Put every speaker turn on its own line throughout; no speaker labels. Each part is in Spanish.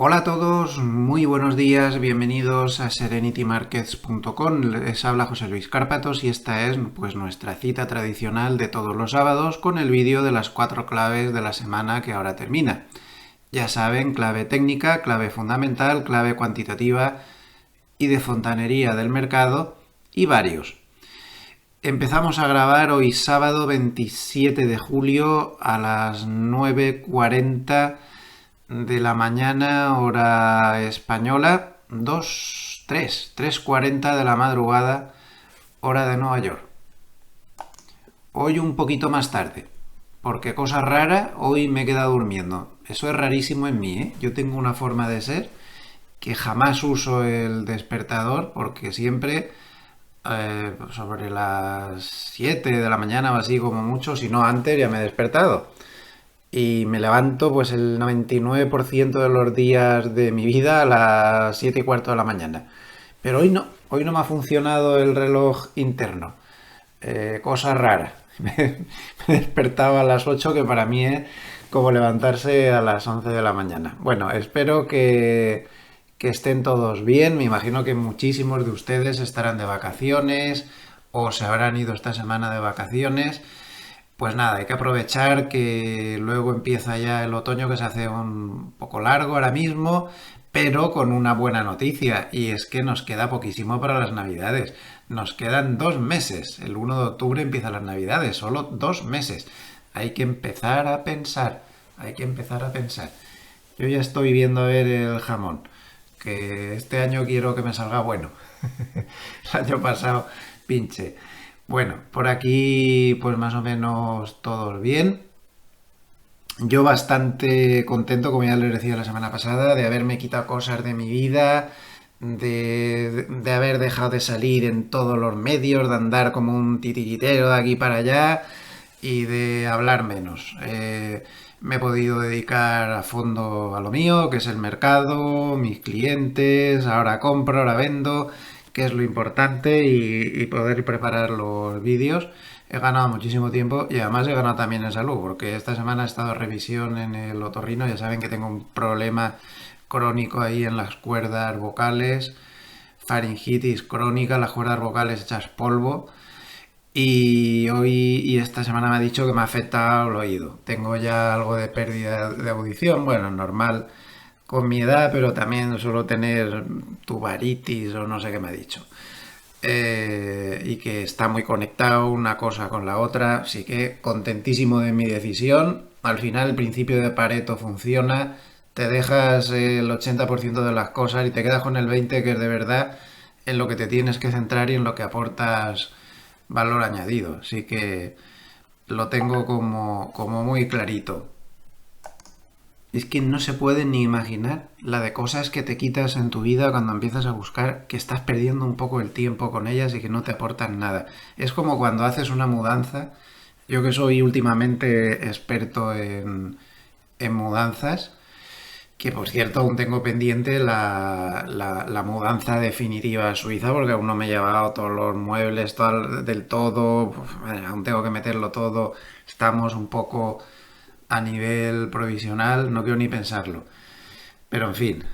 Hola a todos, muy buenos días, bienvenidos a serenitymarkets.com. Les habla José Luis Cárpatos y esta es pues nuestra cita tradicional de todos los sábados con el vídeo de las 4 claves de la semana que ahora termina. Ya saben, clave técnica, clave fundamental, clave cuantitativa y de fontanería del mercado y varios. Empezamos a grabar hoy sábado 27 de julio a las 9:40 de la mañana, hora española, 3:40 de la madrugada, hora de Nueva York. Hoy un poquito más tarde, porque cosa rara, hoy me he quedado durmiendo. Eso es rarísimo en mí, ¿eh? Yo tengo una forma de ser que jamás uso el despertador porque siempre sobre las 7 de la mañana o así como mucho, si no antes ya me he despertado. Y me levanto pues el 99% de los días de mi vida a las 7:15 de la mañana. Pero hoy no me ha funcionado el reloj interno. Cosa rara. Me despertaba a las 8, que para mí es como levantarse a las 11 de la mañana. Bueno, espero que estén todos bien. Me imagino que muchísimos de ustedes estarán de vacaciones o se habrán ido esta semana de vacaciones. Pues nada, hay que aprovechar que luego empieza ya el otoño, que se hace un poco largo ahora mismo, pero con una buena noticia, y es que nos queda poquísimo para las Navidades. Nos quedan 2 meses. El 1 de octubre empiezan las Navidades, solo 2 meses. Hay que empezar a pensar, hay que empezar a pensar. Yo ya estoy viendo a ver el jamón, que este año quiero que me salga bueno. El año pasado pinche. Bueno, por aquí pues más o menos todos bien. Yo bastante contento, como ya les decía la semana pasada, de haberme quitado cosas de mi vida, de haber dejado de salir en todos los medios, de andar como un titiritero de aquí para allá y de hablar menos. Me he podido dedicar a fondo a lo mío, que es el mercado, mis clientes, ahora compro, ahora vendo, que es lo importante, y poder preparar los vídeos. He ganado muchísimo tiempo y además he ganado también en salud, porque esta semana he estado de revisión en el otorrino. Ya saben que tengo un problema crónico ahí en las cuerdas vocales, faringitis crónica, las cuerdas vocales hechas polvo. Y hoy y esta semana me ha dicho que me ha afectado el oído. Tengo ya algo de pérdida de audición, bueno, normal con mi edad, pero también suelo tener tubaritis o no sé qué me ha dicho. Y que está muy conectado una cosa con la otra, así que contentísimo de mi decisión. Al final el principio de Pareto funciona, te dejas el 80% de las cosas y te quedas con el 20%, que es de verdad en lo que te tienes que centrar y en lo que aportas valor añadido. Así que lo tengo como muy clarito. Es que no se puede ni imaginar la de cosas que te quitas en tu vida cuando empiezas a buscar, que estás perdiendo un poco el tiempo con ellas y que no te aportan nada. Es como cuando haces una mudanza. Yo, que soy últimamente experto en mudanzas, que por cierto aún tengo pendiente la mudanza definitiva a Suiza, porque aún no me he llevado todos los muebles del todo. Aún tengo que meterlo todo. Estamos un poco a nivel provisional, no quiero ni pensarlo. Pero en fin,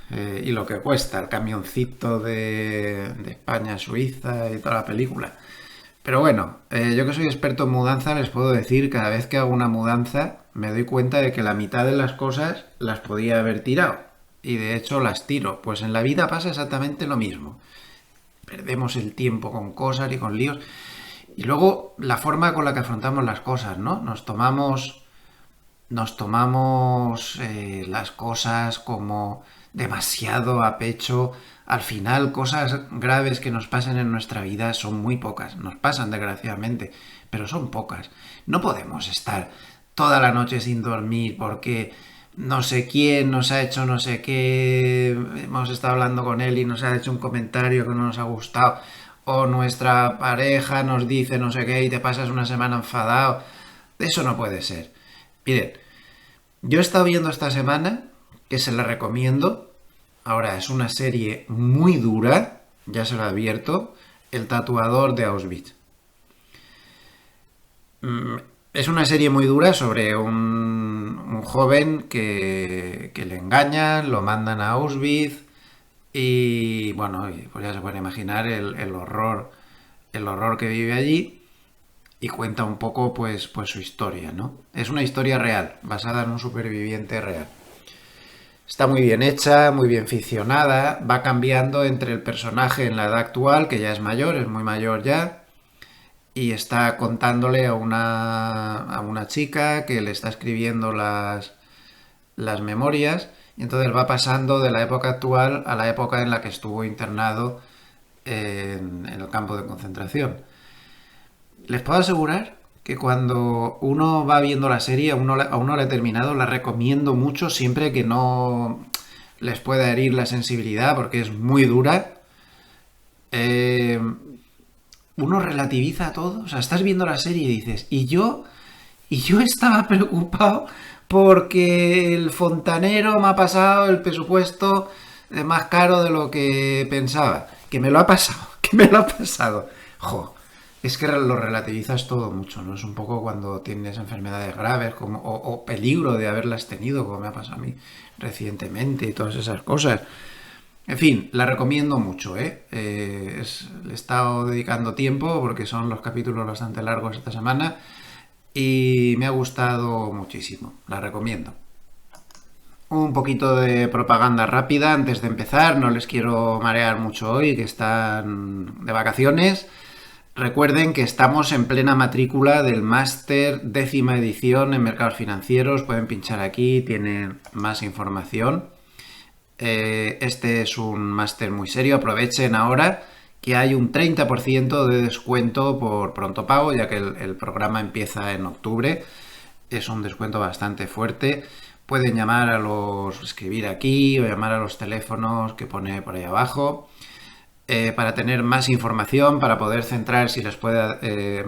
y lo que cuesta el camioncito de España a Suiza y toda la película. Pero bueno, yo que soy experto en mudanza, les puedo decir, cada vez que hago una mudanza me doy cuenta de que la mitad de las cosas las podía haber tirado. Y de hecho las tiro. Pues en la vida pasa exactamente lo mismo. Perdemos el tiempo con cosas y con líos. Y luego la forma con la que afrontamos las cosas, ¿no? Nos tomamos las cosas como demasiado a pecho. Al final, cosas graves que nos pasen en nuestra vida son muy pocas. Nos pasan, desgraciadamente, pero son pocas. No podemos estar toda la noche sin dormir porque no sé quién nos ha hecho no sé qué, hemos estado hablando con él y nos ha hecho un comentario que no nos ha gustado, o nuestra pareja nos dice no sé qué y te pasas una semana enfadado. Eso no puede ser. Miren, yo he estado viendo esta semana, que se la recomiendo. Ahora, es una serie muy dura, ya se lo advierto, El tatuador de Auschwitz. Es una serie muy dura sobre un joven que le engañan, lo mandan a Auschwitz y bueno, pues ya se puede imaginar el horror que vive allí y cuenta un poco pues su historia, ¿no? Es una historia real, basada en un superviviente real. Está muy bien hecha, muy bien ficcionada, va cambiando entre el personaje en la edad actual, que ya es mayor, es muy mayor ya, y está contándole a una chica que le está escribiendo las memorias, y entonces va pasando de la época actual a la época en la que estuvo internado en el campo de concentración. Les puedo asegurar que cuando uno va viendo la serie, a uno la he terminado, la recomiendo mucho siempre que no les pueda herir la sensibilidad porque es muy dura. Eh, Uno relativiza todo, o sea, estás viendo la serie y dices, y yo estaba preocupado porque el fontanero me ha pasado el presupuesto más caro de lo que pensaba, que me lo ha pasado, que me lo ha pasado. Jo, es que lo relativizas todo mucho, ¿no? Es un poco cuando tienes enfermedades graves o peligro de haberlas tenido, como me ha pasado a mí recientemente y todas esas cosas. En fin, la recomiendo mucho, ¿eh? Le he estado dedicando tiempo porque son los capítulos bastante largos esta semana y me ha gustado muchísimo. La recomiendo. Un poquito de propaganda rápida antes de empezar. No les quiero marear mucho hoy, que están de vacaciones. Recuerden que estamos en plena matrícula del máster 10ª edición en mercados financieros. Pueden pinchar aquí, tienen más información. Este es un máster muy serio. Aprovechen ahora que hay un 30% de descuento por pronto pago, ya que el programa empieza en octubre. Es un descuento bastante fuerte. Pueden escribir aquí o llamar a los teléfonos que pone por ahí abajo para tener más información, para poder centrar si les puede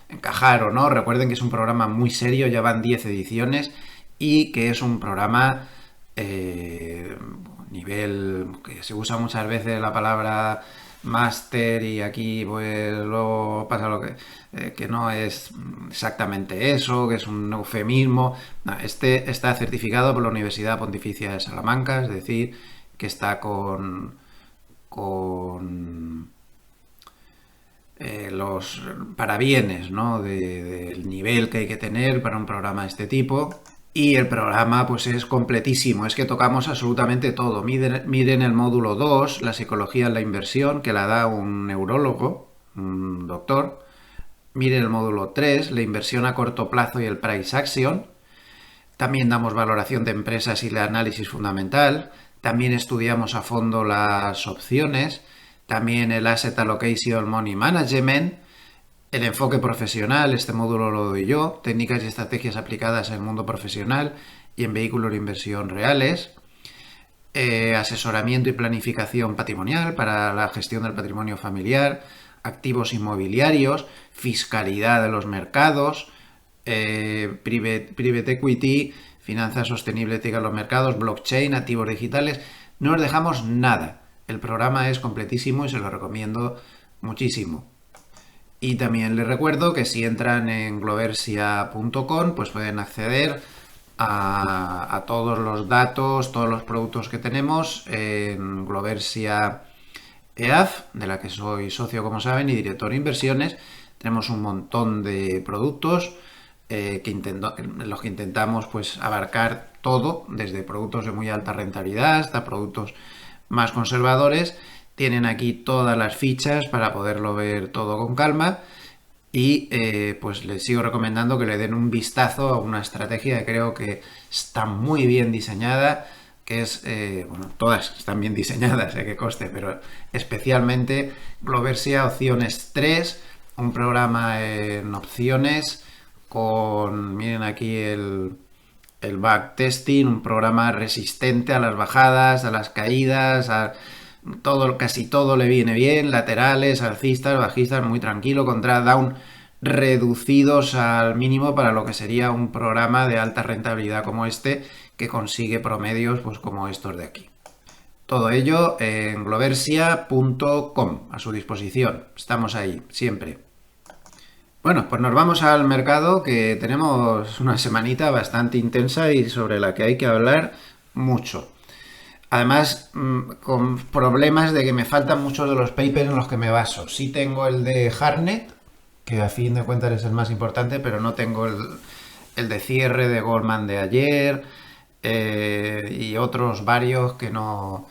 encajar o no. Recuerden que es un programa muy serio, ya van 10 ediciones y que es un programa nivel que se usa muchas veces la palabra máster y aquí pues luego pasa lo que no es exactamente eso, que es un eufemismo. No, este está certificado por la Universidad Pontificia de Salamanca, es decir, que está con los parabienes, ¿no? Del nivel que hay que tener para un programa de este tipo. Y el programa pues es completísimo, es que tocamos absolutamente todo. Miren el módulo 2, la psicología en la inversión, que la da un neurólogo, un doctor. Miren el módulo 3, la inversión a corto plazo y el price action. También damos valoración de empresas y el análisis fundamental. También estudiamos a fondo las opciones. También el Asset Allocation Money Management. El enfoque profesional, este módulo lo doy yo, técnicas y estrategias aplicadas en el mundo profesional y en vehículos de inversión reales, asesoramiento y planificación patrimonial para la gestión del patrimonio familiar, activos inmobiliarios, fiscalidad de los mercados, private equity, finanzas sostenibles, ética en los mercados, blockchain, activos digitales. No os dejamos nada. El programa es completísimo y se lo recomiendo muchísimo. Y también les recuerdo que si entran en gloversia.com pues pueden acceder a todos los datos, todos los productos que tenemos en Gloversia EAF, de la que soy socio como saben y director de inversiones. Tenemos un montón de productos en los que intentamos pues abarcar todo, desde productos de muy alta rentabilidad hasta productos más conservadores. Tienen aquí todas las fichas para poderlo ver todo con calma y pues les sigo recomendando que le den un vistazo a una estrategia que creo que está muy bien diseñada, que es, bueno, todas están bien diseñadas, que coste, pero especialmente Gloversia Opciones 3, un programa en opciones con, miren aquí el backtesting, un programa resistente a las bajadas, a las caídas, casi todo le viene bien, laterales, alcistas, bajistas, muy tranquilo, con drawdown reducidos al mínimo para lo que sería un programa de alta rentabilidad como este, que consigue promedios pues como estos de aquí. Todo ello en gloversia.com, a su disposición. Estamos ahí, siempre. Bueno, pues nos vamos al mercado, que tenemos una semanita bastante intensa y sobre la que hay que hablar mucho. Además, con problemas de que me faltan muchos de los papers en los que me baso. Sí tengo el de Harnett, que a fin de cuentas es el más importante, pero no tengo el de cierre de Goldman de ayer, y otros varios que no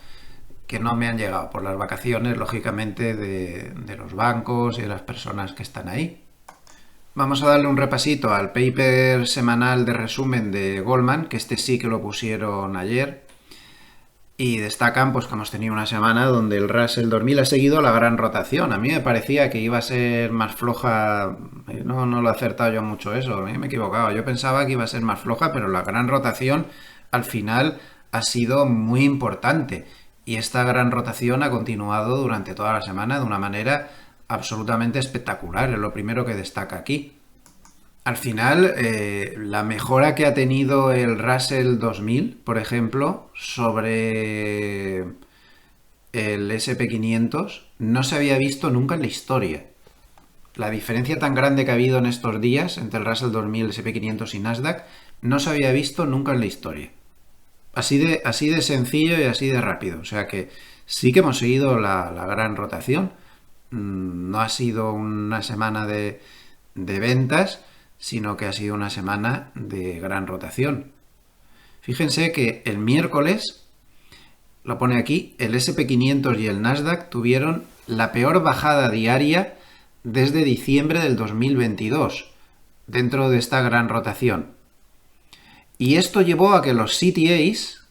me han llegado por las vacaciones, lógicamente, de los bancos y de las personas que están ahí. Vamos a darle un repasito al paper semanal de resumen de Goldman, que este sí que lo pusieron ayer. Y destacan pues que hemos tenido una semana donde el Russell 2000 ha seguido la gran rotación. A mí me parecía que iba a ser más floja. No lo he acertado yo mucho eso, a mí me he equivocado. Yo pensaba que iba a ser más floja, pero la gran rotación al final ha sido muy importante. Y esta gran rotación ha continuado durante toda la semana de una manera absolutamente espectacular. Es lo primero que destaca aquí. Al final, la mejora que ha tenido el Russell 2000, por ejemplo, sobre el SP500, no se había visto nunca en la historia. La diferencia tan grande que ha habido en estos días entre el Russell 2000, el SP500 y Nasdaq no se había visto nunca en la historia. Así de sencillo y así de rápido. O sea que sí que hemos seguido la gran rotación. No ha sido una semana de ventas, sino que ha sido una semana de gran rotación. Fíjense que el miércoles, lo pone aquí, el SP500 y el Nasdaq tuvieron la peor bajada diaria desde diciembre del 2022, dentro de esta gran rotación. Y esto llevó a que los CTAs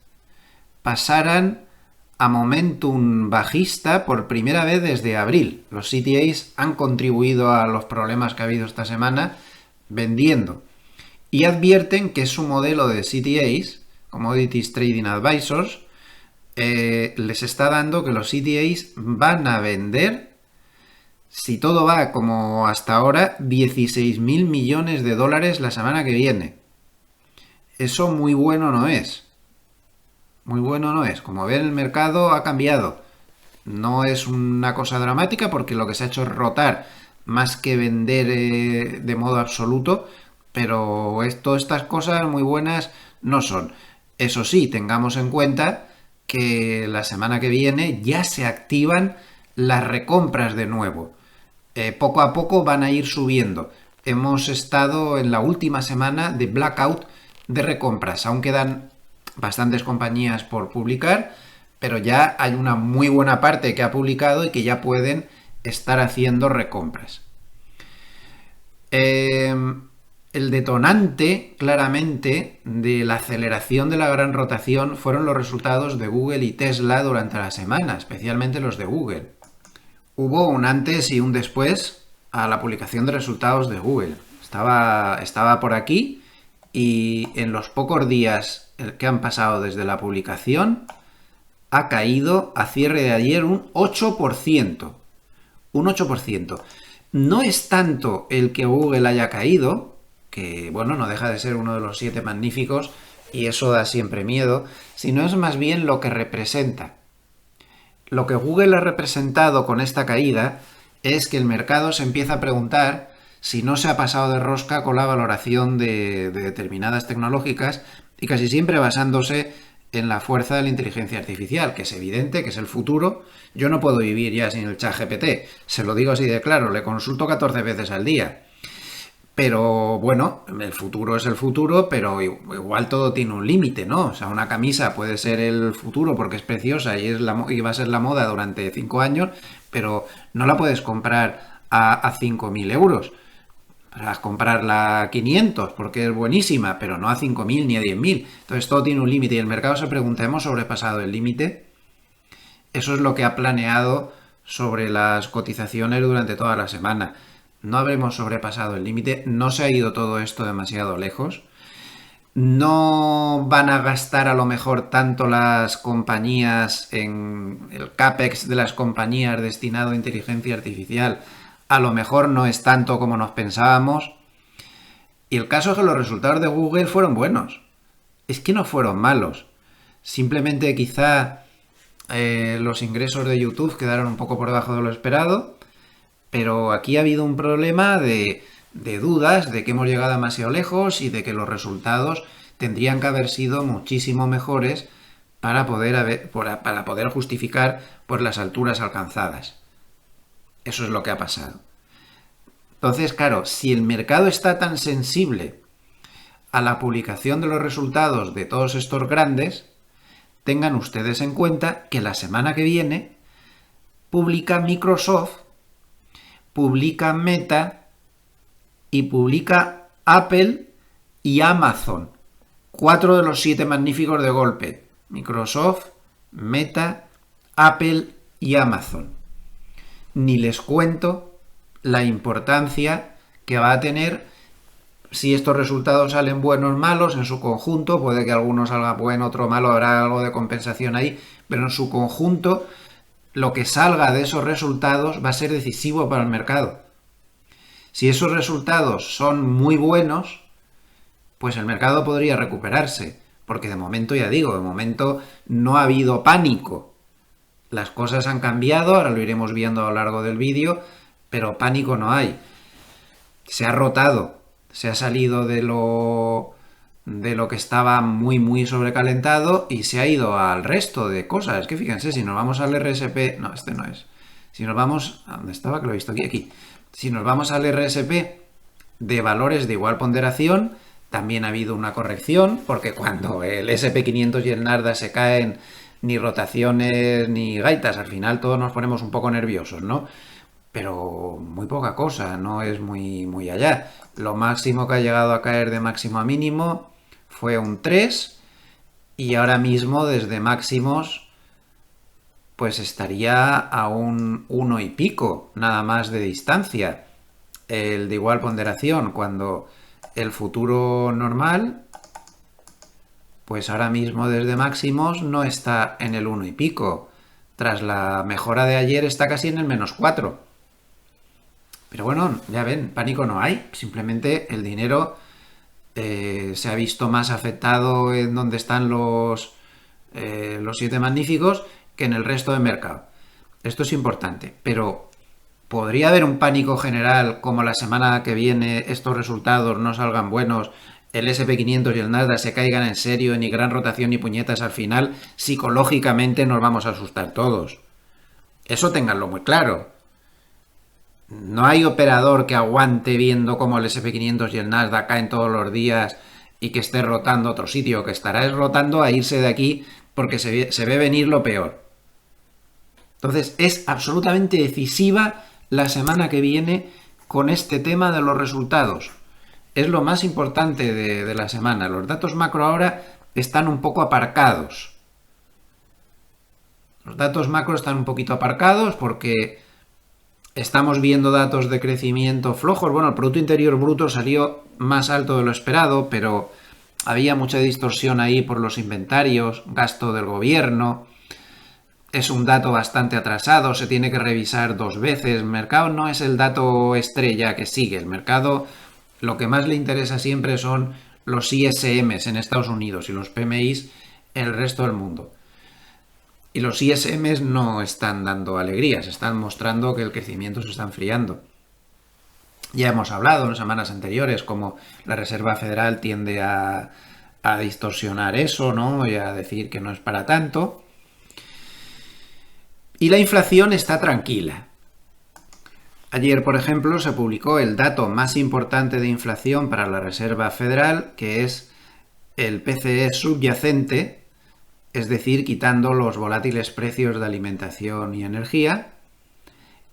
pasaran a momentum bajista por primera vez desde abril. Los CTAs han contribuido a los problemas que ha habido esta semana vendiendo. Y advierten que su modelo de CTAs, Commodities Trading Advisors, les está dando que los CTAs van a vender, si todo va como hasta ahora, 16.000 millones de dólares la semana que viene. Eso muy bueno no es. Muy bueno no es. Como ven, el mercado ha cambiado. No es una cosa dramática porque lo que se ha hecho es rotar más que vender de modo absoluto, pero todas estas cosas muy buenas no son. Eso sí, tengamos en cuenta que la semana que viene ya se activan las recompras de nuevo. Poco a poco van a ir subiendo. Hemos estado en la última semana de blackout de recompras. Aún quedan bastantes compañías por publicar, pero ya hay una muy buena parte que ha publicado y que ya pueden estar haciendo recompras. El detonante, claramente, de la aceleración de la gran rotación fueron los resultados de Google y Tesla durante la semana, especialmente los de Google. Hubo un antes y un después a la publicación de resultados de Google. Estaba por aquí y en los pocos días que han pasado desde la publicación ha caído a cierre de ayer un 8%. Un 8%. No es tanto el que Google haya caído, que bueno, no deja de ser uno de los 7 magníficos y eso da siempre miedo, sino es más bien lo que representa. Lo que Google ha representado con esta caída es que el mercado se empieza a preguntar si no se ha pasado de rosca con la valoración de determinadas tecnológicas y casi siempre basándose en la fuerza de la inteligencia artificial, que es evidente, que es el futuro. Yo no puedo vivir ya sin el ChatGPT, se lo digo así de claro, le consulto 14 veces al día. Pero bueno, el futuro es el futuro, pero igual todo tiene un límite, ¿no? O sea, una camisa puede ser el futuro porque es preciosa y va a ser la moda durante 5 años, pero no la puedes comprar a 5.000 euros. Vas a comprarla a 500 porque es buenísima, pero no a 5.000 ni a 10.000. Entonces todo tiene un límite y el mercado se pregunta, ¿hemos sobrepasado el límite? Eso es lo que ha planeado sobre las cotizaciones durante toda la semana. No habremos sobrepasado el límite, no se ha ido todo esto demasiado lejos. No van a gastar a lo mejor tanto las compañías en el CAPEX de las compañías destinado a inteligencia artificial. A lo mejor no es tanto como nos pensábamos. Y el caso es que los resultados de Google fueron buenos. Es que no fueron malos. Simplemente quizá los ingresos de YouTube quedaron un poco por debajo de lo esperado. Pero aquí ha habido un problema de de dudas de que hemos llegado demasiado lejos y de que los resultados tendrían que haber sido muchísimo mejores para poder justificar pues, las alturas alcanzadas. Eso es lo que ha pasado. Entonces, claro, si el mercado está tan sensible a la publicación de los resultados de todos estos grandes, tengan ustedes en cuenta que la semana que viene publica Microsoft, publica Meta y publica Apple y Amazon. 4 de los 7 magníficos de golpe. Microsoft, Meta, Apple y Amazon. Ni les cuento la importancia que va a tener si estos resultados salen buenos o malos en su conjunto. Puede que alguno salga bueno, otro malo, habrá algo de compensación ahí, pero en su conjunto lo que salga de esos resultados va a ser decisivo para el mercado. Si esos resultados son muy buenos, pues el mercado podría recuperarse, porque de momento, ya digo, de momento no ha habido pánico. Las cosas han cambiado, ahora lo iremos viendo a lo largo del vídeo, pero pánico no hay. Se ha rotado, se ha salido de lo que estaba muy sobrecalentado y se ha ido al resto de cosas. Es que fíjense, si nos vamos al RSP... No, este no es. Si nos vamos... ¿A dónde estaba? Que lo he visto aquí. Si nos vamos al RSP de valores de igual ponderación, también ha habido una corrección, porque cuando el SP500 y el Nasdaq se caen, ni rotaciones ni gaitas, al final todos nos ponemos un poco nerviosos, ¿no? Pero muy poca cosa, no es muy allá. Lo máximo que ha llegado a caer de máximo a mínimo fue un 3 y ahora mismo desde máximos pues estaría a un 1 y pico, nada más de distancia. El de igual ponderación, cuando el futuro normal, pues ahora mismo desde máximos no está en el 1 y pico. Tras la mejora de ayer está casi en el -4. Pero bueno, ya ven, pánico no hay. Simplemente el dinero se ha visto más afectado en donde están los 7 magníficos que en el resto del mercado. Esto es importante, pero ¿podría haber un pánico general como la semana que viene estos resultados no salgan buenos, el SP500 y el Nasdaq se caigan en serio, ni gran rotación ni puñetas al final? Psicológicamente nos vamos a asustar todos. Eso ténganlo muy claro. No hay operador que aguante viendo cómo el SP500 y el Nasdaq caen todos los días y que esté rotando a otro sitio, que estará rotando a irse de aquí porque se ve venir lo peor. Entonces es absolutamente decisiva la semana que viene con este tema de los resultados. Es lo más importante de la semana. Los datos macro ahora están un poco aparcados. Los datos macro están un poquito aparcados porque estamos viendo datos de crecimiento flojos. Bueno, el Producto Interior Bruto salió más alto de lo esperado, pero había mucha distorsión ahí por los inventarios, gasto del gobierno. Es un dato bastante atrasado, se tiene que revisar 2 veces. El mercado no es el dato estrella que sigue. El mercado lo que más le interesa siempre son los ISMs en Estados Unidos y los PMIs en el resto del mundo. Y los ISMs no están dando alegrías, están mostrando que el crecimiento se está enfriando. Ya hemos hablado en semanas anteriores cómo la Reserva Federal tiende a distorsionar eso, ¿no? Y a decir que no es para tanto. Y la inflación está tranquila. Ayer, por ejemplo, se publicó el dato más importante de inflación para la Reserva Federal, que es el PCE subyacente, es decir, quitando los volátiles precios de alimentación y energía,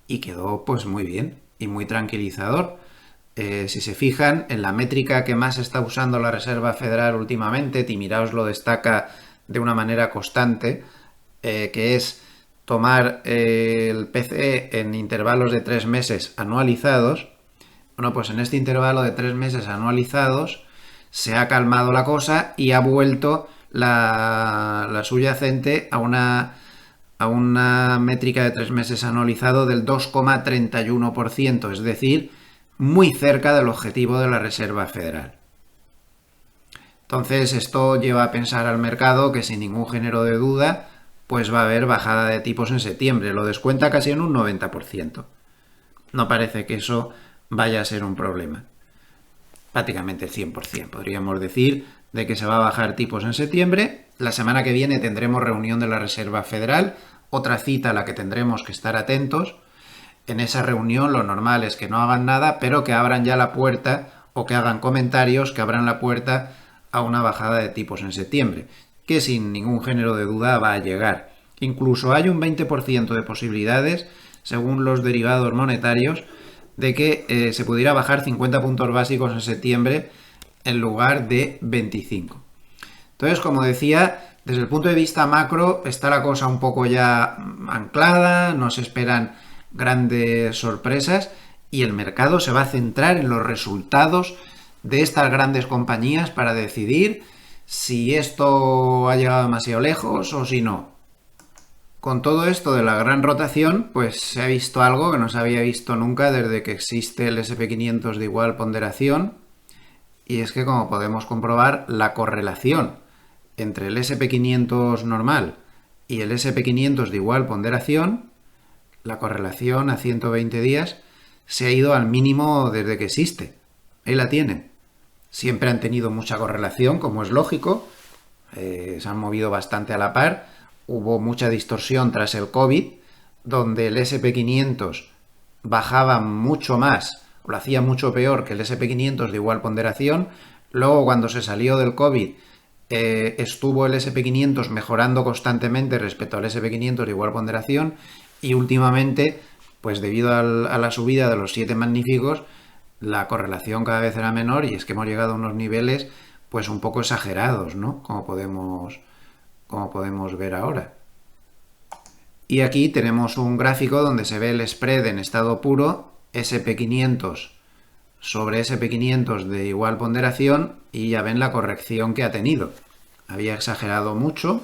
y quedó pues muy bien y muy tranquilizador. Si se fijan, en la métrica que más está usando la Reserva Federal últimamente, Timiraos lo destaca de una manera constante, que es tomar el PCE en intervalos de 3 meses anualizados. Bueno, pues en este intervalo de 3 meses anualizados se ha calmado la cosa y ha vuelto la subyacente a una métrica de 3 meses anualizado del 2,31%, es decir, muy cerca del objetivo de la Reserva Federal. Entonces esto lleva a pensar al mercado que sin ningún género de duda pues va a haber bajada de tipos en septiembre. Lo descuenta casi en un 90%. No parece que eso vaya a ser un problema. Prácticamente el 100%. Podríamos decir de que se va a bajar tipos en septiembre. La semana que viene tendremos reunión de la Reserva Federal, otra cita a la que tendremos que estar atentos. En esa reunión lo normal es que no hagan nada, pero que abran ya la puerta o que hagan comentarios que abran la puerta a una bajada de tipos en septiembre, que sin ningún género de duda va a llegar. Incluso hay un 20% de posibilidades, según los derivados monetarios, de que se pudiera bajar 50 puntos básicos en septiembre en lugar de 25. Entonces, como decía, desde el punto de vista macro está la cosa un poco ya anclada, no se esperan grandes sorpresas y el mercado se va a centrar en los resultados de estas grandes compañías para decidir si esto ha llegado demasiado lejos o si no. Con todo esto de la gran rotación, pues se ha visto algo que no se había visto nunca desde que existe el SP500 de igual ponderación, y es que, como podemos comprobar, la correlación entre el SP500 normal y el SP500 de igual ponderación, la correlación a 120 días se ha ido al mínimo desde que existe. Ahí la tienen. Siempre han tenido mucha correlación, como es lógico, se han movido bastante a la par. Hubo mucha distorsión tras el COVID, donde el SP500 bajaba mucho más, o lo hacía mucho peor que el SP500 de igual ponderación. Luego, cuando se salió del COVID, estuvo el SP500 mejorando constantemente respecto al SP500 de igual ponderación, y últimamente, pues debido a la subida de los 7 magníficos, la correlación cada vez era menor, y es que hemos llegado a unos niveles pues un poco exagerados, ¿no? Como podemos ver ahora. Y aquí tenemos un gráfico donde se ve el spread en estado puro, SP500 sobre SP500 de igual ponderación, y ya ven la corrección que ha tenido. Había exagerado mucho,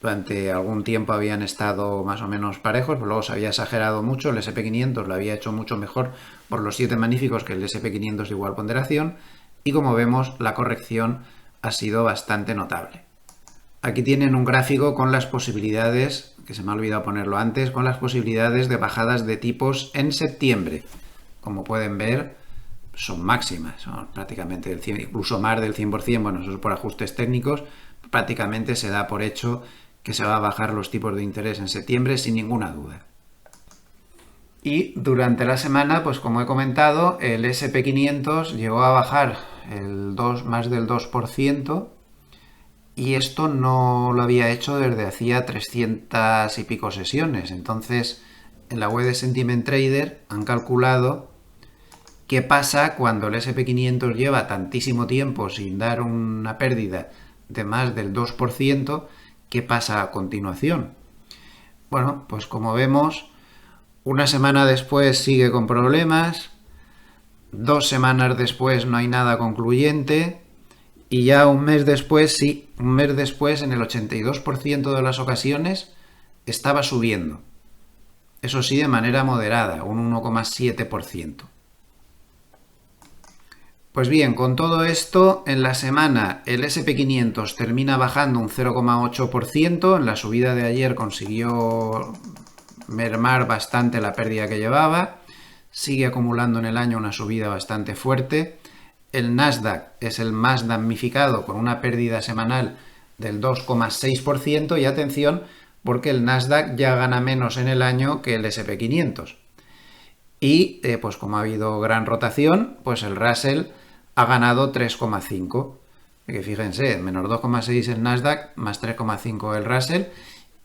durante algún tiempo habían estado más o menos parejos, pero luego se había exagerado mucho, el SP500 lo había hecho mucho mejor por los 7 magníficos que el SP500 de igual ponderación, y como vemos la corrección ha sido bastante notable. Aquí tienen un gráfico con las posibilidades, que se me ha olvidado ponerlo antes, con las posibilidades de bajadas de tipos en septiembre. Como pueden ver, son máximas, son prácticamente del 100, incluso más del 100%, bueno, eso es por ajustes técnicos, prácticamente se da por hecho que se va a bajar los tipos de interés en septiembre sin ninguna duda. Y durante la semana, pues como he comentado, el SP500 llegó a bajar más del 2%, y esto no lo había hecho desde hacía 300 y pico sesiones. Entonces, en la web de Sentiment Trader han calculado qué pasa cuando el SP500 lleva tantísimo tiempo sin dar una pérdida de más del 2%, qué pasa a continuación. Bueno, pues como vemos, una semana después sigue con problemas, 2 semanas después no hay nada concluyente, y ya un mes después, en el 82% de las ocasiones estaba subiendo. Eso sí, de manera moderada, un 1,7%. Pues bien, con todo esto, en la semana el SP500 termina bajando un 0,8%. En la subida de ayer consiguió mermar bastante la pérdida que llevaba. Sigue acumulando en el año una subida bastante fuerte. El Nasdaq es el más damnificado, con una pérdida semanal del 2,6%, y atención, porque el Nasdaq ya gana menos en el año que el SP500. Y pues como ha habido gran rotación, pues el Russell ha ganado 3,5. Que fíjense, menos 2,6 el Nasdaq, más 3,5 el Russell,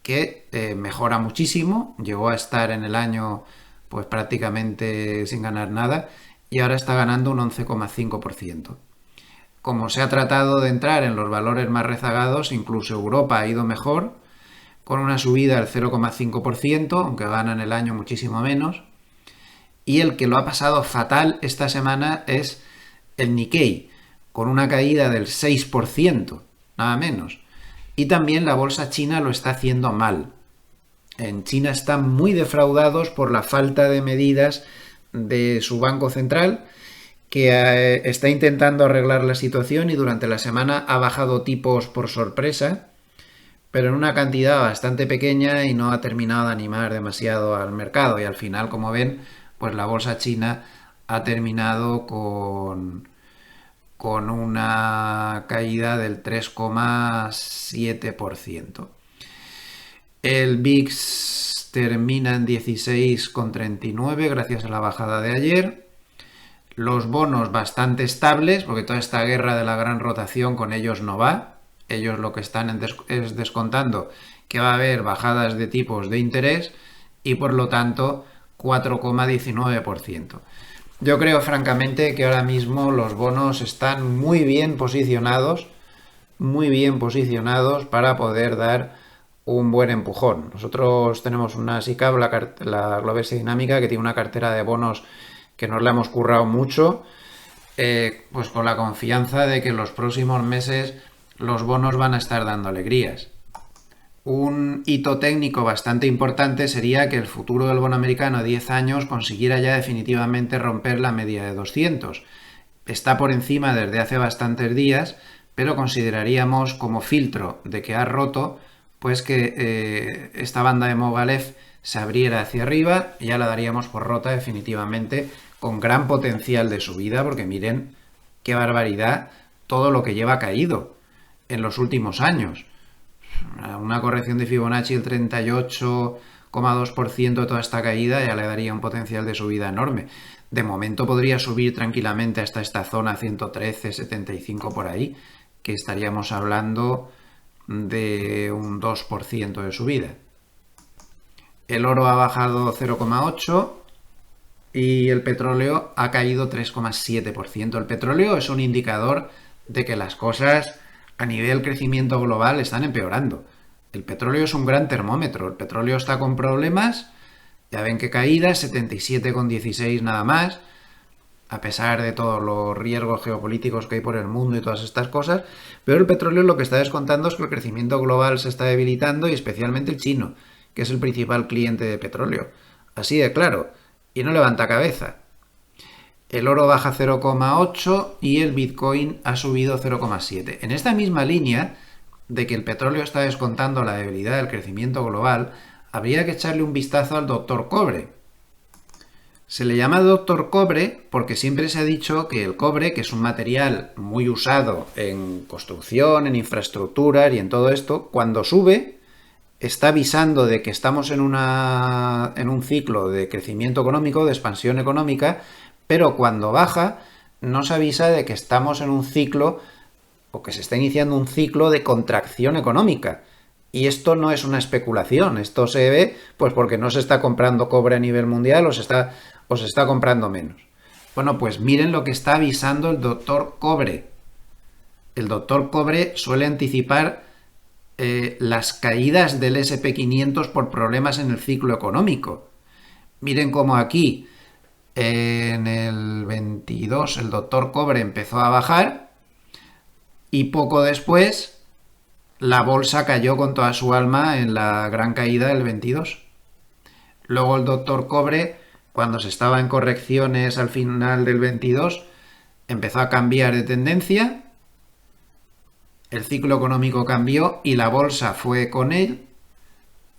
que mejora muchísimo. Llegó a estar en el año pues prácticamente sin ganar nada, y ahora está ganando un 11,5%. Como se ha tratado de entrar en los valores más rezagados, incluso Europa ha ido mejor, con una subida del 0,5%, aunque gana en el año muchísimo menos. Y el que lo ha pasado fatal esta semana es el Nikkei, con una caída del 6%, nada menos. Y también la bolsa china lo está haciendo mal. En China están muy defraudados por la falta de medidas de su Banco Central, que está intentando arreglar la situación, y durante la semana ha bajado tipos por sorpresa, pero en una cantidad bastante pequeña, y no ha terminado de animar demasiado al mercado, y al final, como ven, pues la bolsa china ha terminado con una caída del 3,7%. El VIX termina en 16,39 gracias a la bajada de ayer. Los bonos bastante estables, porque toda esta guerra de la gran rotación con ellos no va. Ellos lo que están es descontando que va a haber bajadas de tipos de interés y por lo tanto 4,19%. Yo creo francamente que ahora mismo los bonos están muy bien posicionados para poder dar un buen empujón. Nosotros tenemos una SICAV, la Globesia Dinámica, que tiene una cartera de bonos que nos la hemos currado mucho, pues con la confianza de que en los próximos meses los bonos van a estar dando alegrías. Un hito técnico bastante importante sería que el futuro del bono americano a 10 años consiguiera ya definitivamente romper la media de 200. Está por encima desde hace bastantes días, pero consideraríamos como filtro de que ha roto, pues que esta banda de Movalev se abriera hacia arriba y ya la daríamos por rota definitivamente, con gran potencial de subida, porque miren qué barbaridad todo lo que lleva caído en los últimos años. Una corrección de Fibonacci del 38,2% de toda esta caída ya le daría un potencial de subida enorme. De momento podría subir tranquilamente hasta esta zona 113,75 por ahí, que estaríamos hablando de un 2% de subida. El oro ha bajado 0,8% y el petróleo ha caído 3,7%. El petróleo es un indicador de que las cosas a nivel crecimiento global están empeorando. El petróleo es un gran termómetro. El petróleo está con problemas. Ya ven que caída, 77,16 nada más, a pesar de todos los riesgos geopolíticos que hay por el mundo y todas estas cosas. Pero el petróleo lo que está descontando es que el crecimiento global se está debilitando y especialmente el chino, que es el principal cliente de petróleo. Así de claro. Y no levanta cabeza. El oro baja 0,8 y el Bitcoin ha subido 0,7. En esta misma línea de que el petróleo está descontando la debilidad del crecimiento global, habría que echarle un vistazo al doctor cobre. Se le llama doctor cobre porque siempre se ha dicho que el cobre, que es un material muy usado en construcción, en infraestructuras y en todo esto, cuando sube está avisando de que estamos en un ciclo de crecimiento económico, de expansión económica, pero cuando baja nos avisa de que estamos en un ciclo o que se está iniciando un ciclo de contracción económica. Y esto no es una especulación, esto se ve pues porque no se está comprando cobre a nivel mundial o se está comprando menos. Bueno, pues miren lo que está avisando el doctor cobre. El doctor cobre suele anticipar las caídas del SP500 por problemas en el ciclo económico. Miren cómo aquí en el 22 el doctor cobre empezó a bajar y poco después la bolsa cayó con toda su alma en la gran caída del 22. Luego el doctor cobre, cuando se estaba en correcciones al final del 22, empezó a cambiar de tendencia, el ciclo económico cambió y la bolsa fue con él,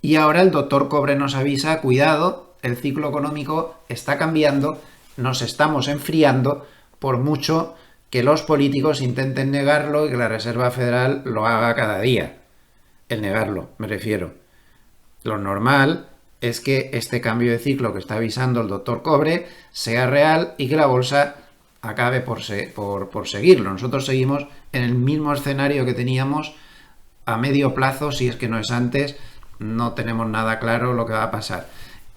y ahora el doctor cobre nos avisa, cuidado, el ciclo económico está cambiando, nos estamos enfriando, por mucho que los políticos intenten negarlo y que la Reserva Federal lo haga cada día. El negarlo, me refiero. Lo normal es que este cambio de ciclo que está avisando el doctor cobre sea real y que la bolsa acabe por seguirlo. Nosotros seguimos en el mismo escenario que teníamos a medio plazo, si es que no es antes, no tenemos nada claro lo que va a pasar.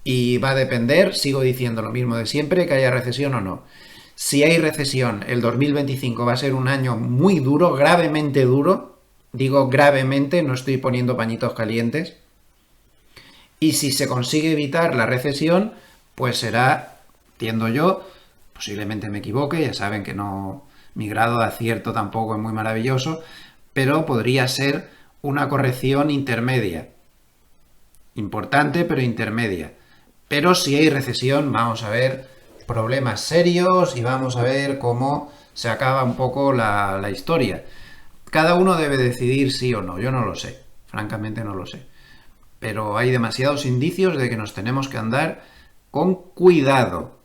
Y va a depender, sigo diciendo lo mismo de siempre, que haya recesión o no. Si hay recesión, el 2025 va a ser un año muy duro, gravemente duro. Digo gravemente, no estoy poniendo pañitos calientes. Y si se consigue evitar la recesión, pues será, entiendo yo, posiblemente me equivoque, ya saben que no, mi grado de acierto tampoco es muy maravilloso, pero podría ser una corrección intermedia. Importante, pero intermedia. Pero si hay recesión, vamos a ver problemas serios y vamos a ver cómo se acaba un poco la historia. Cada uno debe decidir sí o no, yo no lo sé, francamente no lo sé. Pero hay demasiados indicios de que nos tenemos que andar con cuidado.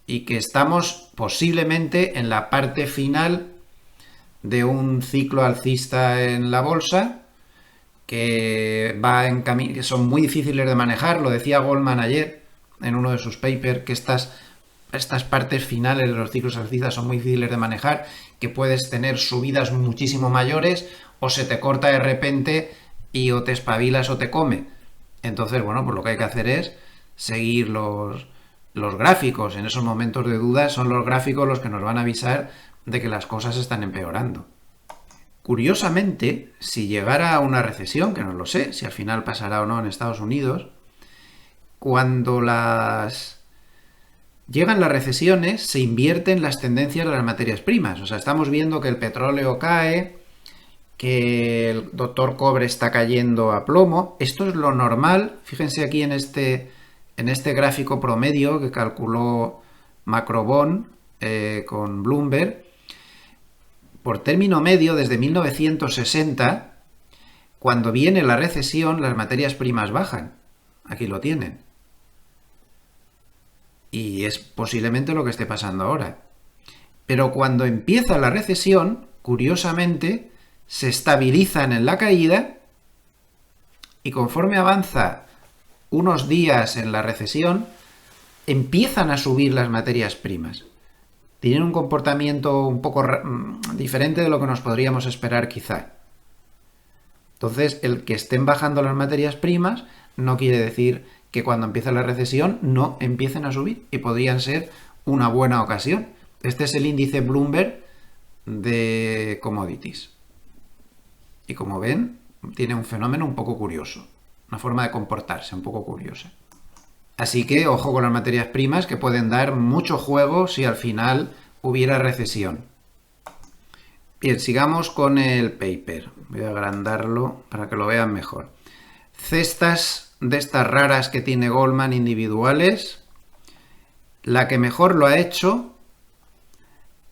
y que estamos posiblemente en la parte final de un ciclo alcista en la bolsa que va en camino, que son muy difíciles de manejar. Lo decía Goldman ayer en uno de sus papers, que estas partes finales de los ciclos alcistas son muy difíciles de manejar, que puedes tener subidas muchísimo mayores o se te corta de repente y o te espabilas o te come. Entonces, bueno, pues lo que hay que hacer es seguir los gráficos. En esos momentos de duda son los gráficos los que nos van a avisar de que las cosas están empeorando. Curiosamente, si llegara a una recesión, que no lo sé, si al final pasará o no en Estados Unidos, cuando llegan las recesiones, se invierten las tendencias de las materias primas. O sea, estamos viendo que el petróleo cae, que el doctor cobre está cayendo a plomo. Esto es lo normal. Fíjense aquí en este gráfico promedio que calculó Macrobon con Bloomberg. Por término medio, desde 1960, cuando viene la recesión, las materias primas bajan. Aquí lo tienen. Y es posiblemente lo que esté pasando ahora. Pero cuando empieza la recesión, curiosamente, se estabilizan en la caída y conforme avanza unos días en la recesión, empiezan a subir las materias primas. Tienen un comportamiento un poco diferente de lo que nos podríamos esperar quizá. Entonces, el que estén bajando las materias primas no quiere decir que cuando empiece la recesión no empiecen a subir y podrían ser una buena ocasión. Este es el índice Bloomberg de commodities. Y como ven, tiene un fenómeno un poco curioso, una forma de comportarse un poco curiosa. Así que ojo con las materias primas, que pueden dar mucho juego si al final hubiera recesión. Bien, sigamos con el paper. Voy a agrandarlo para que lo vean mejor. Cestas de estas raras que tiene Goldman individuales. La que mejor lo ha hecho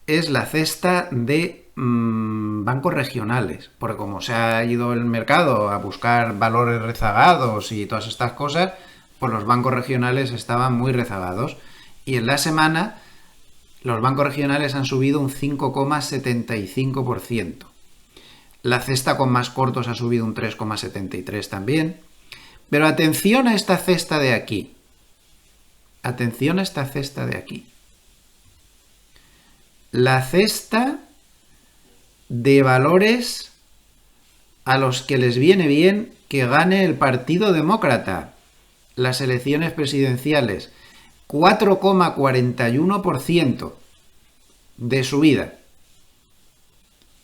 es la cesta de bancos regionales, porque como se ha ido el mercado a buscar valores rezagados y todas estas cosas, pues los bancos regionales estaban muy rezagados. Y en la semana los bancos regionales han subido un 5,75%. La cesta con más cortos ha subido un 3,73% también. Pero atención a esta cesta de aquí. Atención a esta cesta de aquí. La cesta de valores a los que les viene bien que gane el Partido Demócrata las elecciones presidenciales. 4,41% de subida.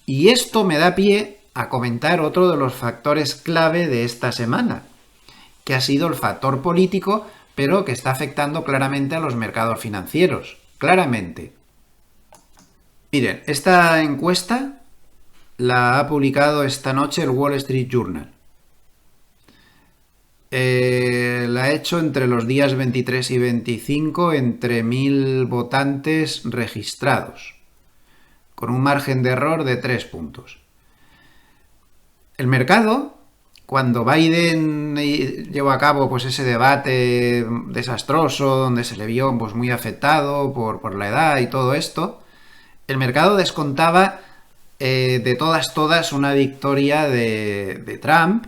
Y esto me da pie a comentar otro de los factores clave de esta semana, que ha sido el factor político, pero que está afectando claramente a los mercados financieros. Claramente. Miren, esta encuesta la ha publicado esta noche el Wall Street Journal. La ha hecho entre los días 23 y 25 entre 1.000 votantes registrados, con un margen de error de 3 puntos. El mercado, cuando Biden llevó a cabo pues ese debate desastroso, donde se le vio pues muy afectado por la edad y todo esto, el mercado descontaba de todas una victoria de Trump,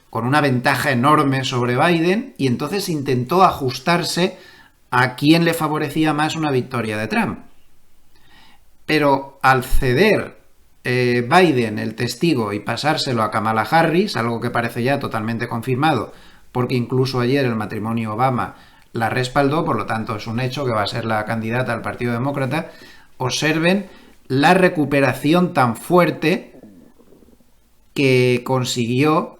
con una ventaja enorme sobre Biden, y entonces intentó ajustarse a quién le favorecía más una victoria de Trump. Pero al ceder Biden el testigo y pasárselo a Kamala Harris, algo que parece ya totalmente confirmado, porque incluso ayer el matrimonio Obama la respaldó, por lo tanto es un hecho que va a ser la candidata al Partido Demócrata, observen la recuperación tan fuerte que consiguió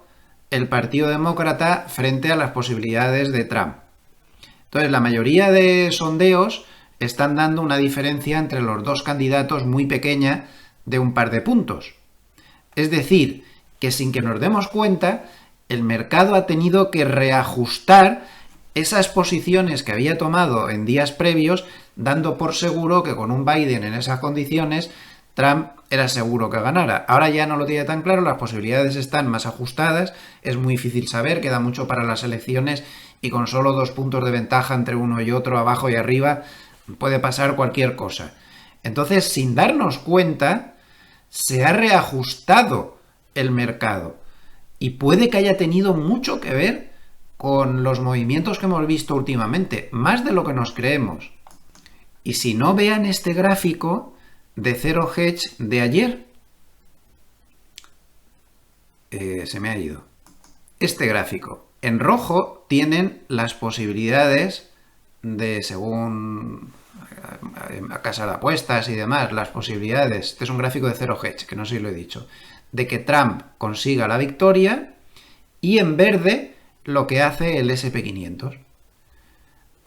el Partido Demócrata frente a las posibilidades de Trump. Entonces, la mayoría de sondeos están dando una diferencia entre los dos candidatos muy pequeña de un par de puntos. Es decir, que sin que nos demos cuenta, el mercado ha tenido que reajustar esas posiciones que había tomado en días previos, dando por seguro que con un Biden en esas condiciones, Trump era seguro que ganara. Ahora ya no lo tiene tan claro, las posibilidades están más ajustadas, es muy difícil saber, queda mucho para las elecciones y con solo 2 puntos de ventaja entre uno y otro, abajo y arriba, puede pasar cualquier cosa. Entonces, sin darnos cuenta, se ha reajustado el mercado y puede que haya tenido mucho que ver con los movimientos que hemos visto últimamente, más de lo que nos creemos. Y si no, vean este gráfico de Zero Hedge de ayer. Se me ha ido. Este gráfico. En rojo tienen las posibilidades de, según a casa de apuestas y demás, las posibilidades, este es un gráfico de Zero Hedge, que no sé si lo he dicho, de que Trump consiga la victoria, y en verde lo que hace el SP500.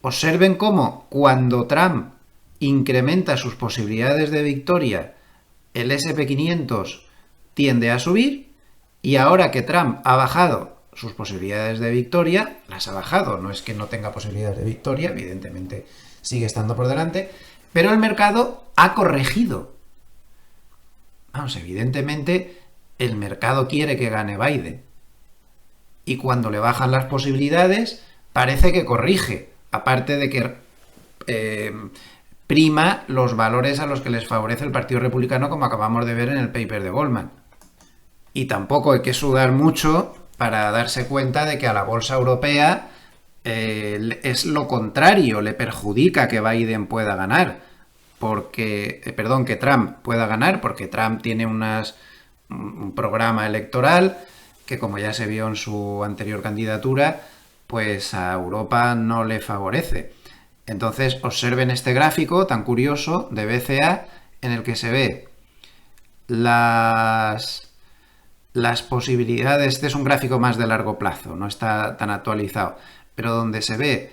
Observen cómo cuando Trump incrementa sus posibilidades de victoria, el SP500 tiende a subir, y ahora que Trump ha bajado sus posibilidades de victoria, las ha bajado, no es que no tenga posibilidades de victoria, evidentemente sigue estando por delante, pero el mercado ha corregido. Vamos, evidentemente el mercado quiere que gane Biden, y cuando le bajan las posibilidades parece que corrige, aparte de que prima los valores a los que les favorece el Partido Republicano, como acabamos de ver en el paper de Goldman. Y tampoco hay que sudar mucho para darse cuenta de que a la bolsa europea es lo contrario, le perjudica que Biden pueda ganar, que Trump pueda ganar, porque Trump tiene un programa electoral que, como ya se vio en su anterior candidatura, pues a Europa no le favorece. Entonces, observen este gráfico tan curioso de BCA en el que se ve las posibilidades. Este es un gráfico más de largo plazo, no está tan actualizado, pero donde se ve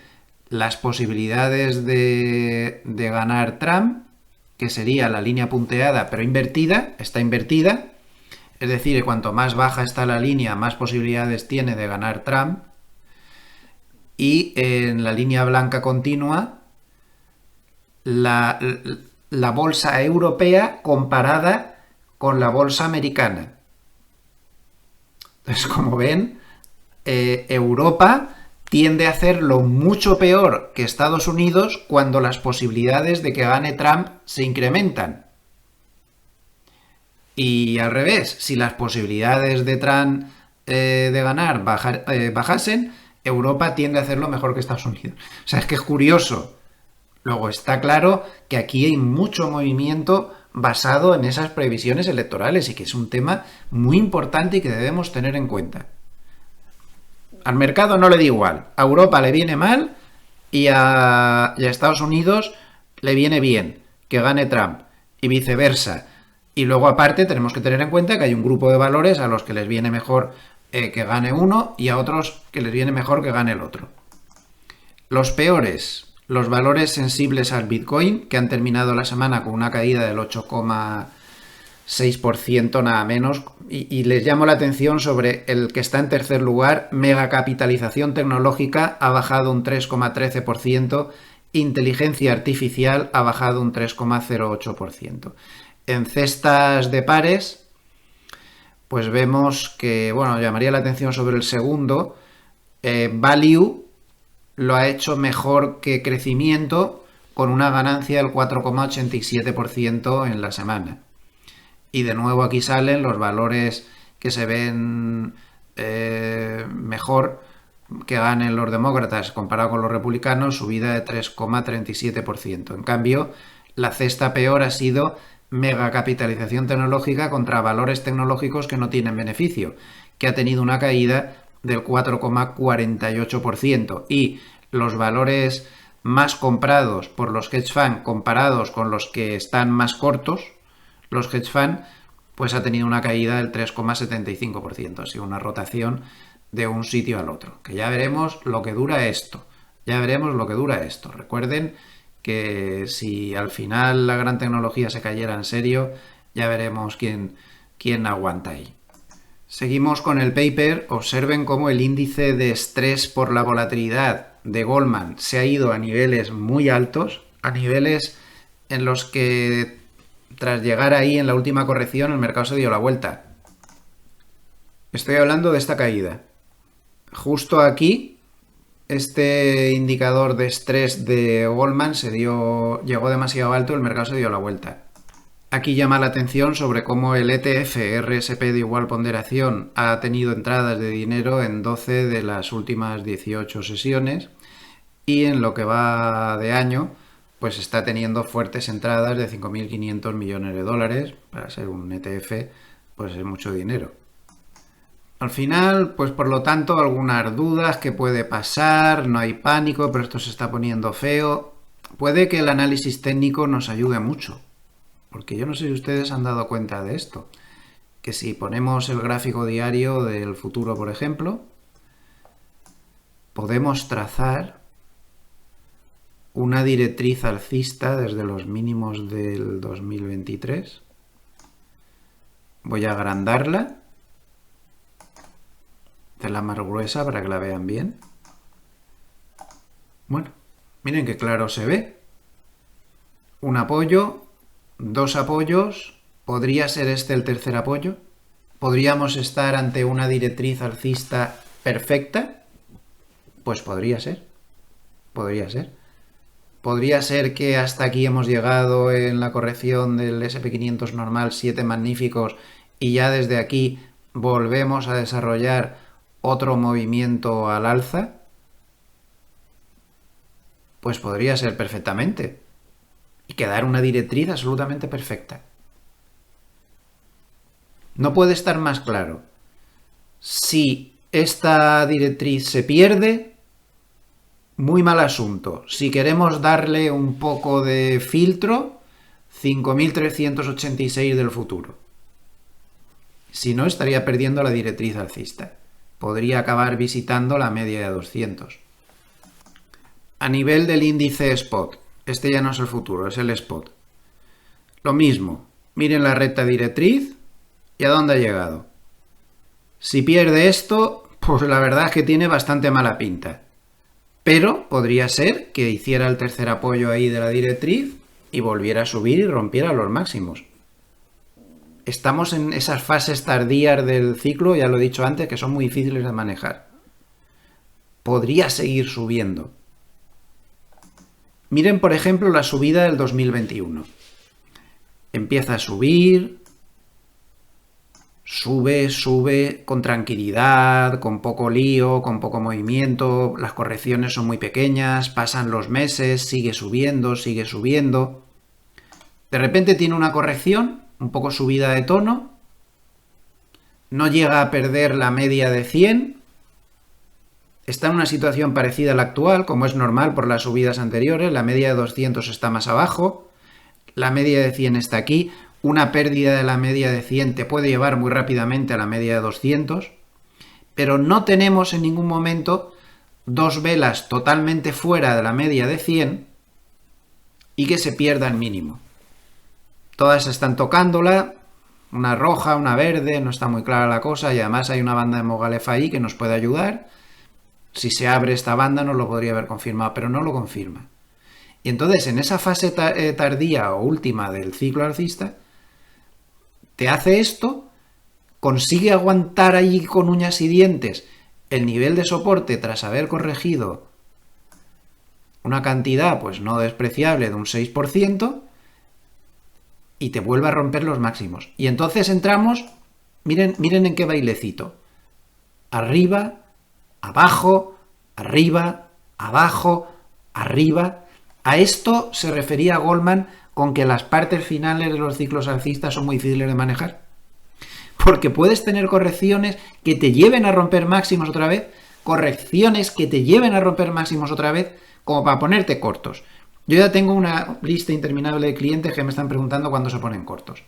las posibilidades de ganar Trump, que sería la línea punteada pero invertida, está invertida, es decir, cuanto más baja está la línea, más posibilidades tiene de ganar Trump. Y en la línea blanca continua, la bolsa europea comparada con la bolsa americana. Entonces, como ven, Europa tiende a hacerlo mucho peor que Estados Unidos cuando las posibilidades de que gane Trump se incrementan. Y al revés, si las posibilidades de Trump de ganar bajasen, Europa tiende a hacerlo mejor que Estados Unidos. O sea, es que es curioso. Luego está claro que aquí hay mucho movimiento basado en esas previsiones electorales y que es un tema muy importante y que debemos tener en cuenta. Al mercado no le da igual. A Europa le viene mal y a Estados Unidos le viene bien que gane Trump y viceversa. Y luego, aparte, tenemos que tener en cuenta que hay un grupo de valores a los que les viene mejor que gane uno y a otros que les viene mejor que gane el otro. Los peores, los valores sensibles al Bitcoin, que han terminado la semana con una caída del 8,6% nada menos, y les llamo la atención sobre el que está en tercer lugar. Megacapitalización tecnológica ha bajado un 3,13%, inteligencia artificial ha bajado un 3,08%. En cestas de pares, pues vemos que, bueno, llamaría la atención sobre el segundo. Value lo ha hecho mejor que crecimiento, con una ganancia del 4,87% en la semana. Y de nuevo aquí salen los valores que se ven mejor que ganen los demócratas comparado con los republicanos, subida de 3,37%. En cambio, la cesta peor ha sido megacapitalización tecnológica contra valores tecnológicos que no tienen beneficio, que ha tenido una caída del 4,48%, y los valores más comprados por los hedge funds comparados con los que están más cortos, los hedge funds, pues ha tenido una caída del 3,75%, ha sido una rotación de un sitio al otro, que ya veremos lo que dura esto, Recuerden que si al final la gran tecnología se cayera en serio, ya veremos quién aguanta ahí. Seguimos con el paper. Observen cómo el índice de estrés por la volatilidad de Goldman se ha ido a niveles muy altos, a niveles en los que tras llegar ahí en la última corrección el mercado se dio la vuelta. Estoy hablando de esta caída. Justo aquí este indicador de estrés de Goldman llegó demasiado alto, el mercado se dio la vuelta. Aquí llama la atención sobre cómo el ETF RSP de igual ponderación ha tenido entradas de dinero en 12 de las últimas 18 sesiones y en lo que va de año pues está teniendo fuertes entradas de 5.500 millones de dólares. Para ser un ETF pues es mucho dinero. Al final, pues por lo tanto, algunas dudas que puede pasar, no hay pánico, pero esto se está poniendo feo. Puede que el análisis técnico nos ayude mucho, porque yo no sé si ustedes han dado cuenta de esto, que si ponemos el gráfico diario del futuro, por ejemplo, podemos trazar una directriz alcista desde los mínimos del 2023. Voy a agrandarla, hacerla más gruesa para que la vean bien. Bueno, miren qué claro se ve. Un apoyo, dos apoyos, ¿podría ser este el tercer apoyo? ¿Podríamos estar ante una directriz alcista perfecta? Pues podría ser, podría ser. Podría ser que hasta aquí hemos llegado en la corrección del SP500 normal, 7 magníficos, y ya desde aquí volvemos a desarrollar otro movimiento al alza. Pues podría ser perfectamente. Y quedar una directriz absolutamente perfecta. No puede estar más claro. Si esta directriz se pierde, muy mal asunto. Si queremos darle un poco de filtro, 5.386 del futuro. Si no, estaría perdiendo la directriz alcista. Podría acabar visitando la media de 200. A nivel del índice spot, este ya no es el futuro, es el spot. Lo mismo, miren la recta directriz y a dónde ha llegado. Si pierde esto, pues la verdad es que tiene bastante mala pinta. Pero podría ser que hiciera el tercer apoyo ahí de la directriz y volviera a subir y rompiera los máximos. Estamos en esas fases tardías del ciclo, ya lo he dicho antes, que son muy difíciles de manejar. Podría seguir subiendo. Miren, por ejemplo, la subida del 2021. Empieza a subir, sube con tranquilidad, con poco lío, con poco movimiento, las correcciones son muy pequeñas, pasan los meses, sigue subiendo. De repente tiene una corrección, un poco subida de tono, no llega a perder la media de 100, está en una situación parecida a la actual, como es normal por las subidas anteriores, la media de 200 está más abajo, la media de 100 está aquí, una pérdida de la media de 100 te puede llevar muy rápidamente a la media de 200, pero no tenemos en ningún momento dos velas totalmente fuera de la media de 100 y que se pierda el mínimo. Todas están tocándola, una roja, una verde, no está muy clara la cosa y además hay una banda de Mogalef ahí que nos puede ayudar. Si se abre esta banda nos lo podría haber confirmado, pero no lo confirma. Y entonces en esa fase tardía o última del ciclo alcista, te hace esto, consigue aguantar allí con uñas y dientes el nivel de soporte tras haber corregido una cantidad pues no despreciable de un 6%, y te vuelve a romper los máximos. Y entonces entramos, miren en qué bailecito. Arriba, abajo, arriba, abajo, arriba. A esto se refería Goldman con que las partes finales de los ciclos alcistas son muy difíciles de manejar. Porque puedes tener correcciones que te lleven a romper máximos otra vez, correcciones que te lleven a romper máximos otra vez, como para ponerte cortos. Yo ya tengo una lista interminable de clientes que me están preguntando cuándo se ponen cortos.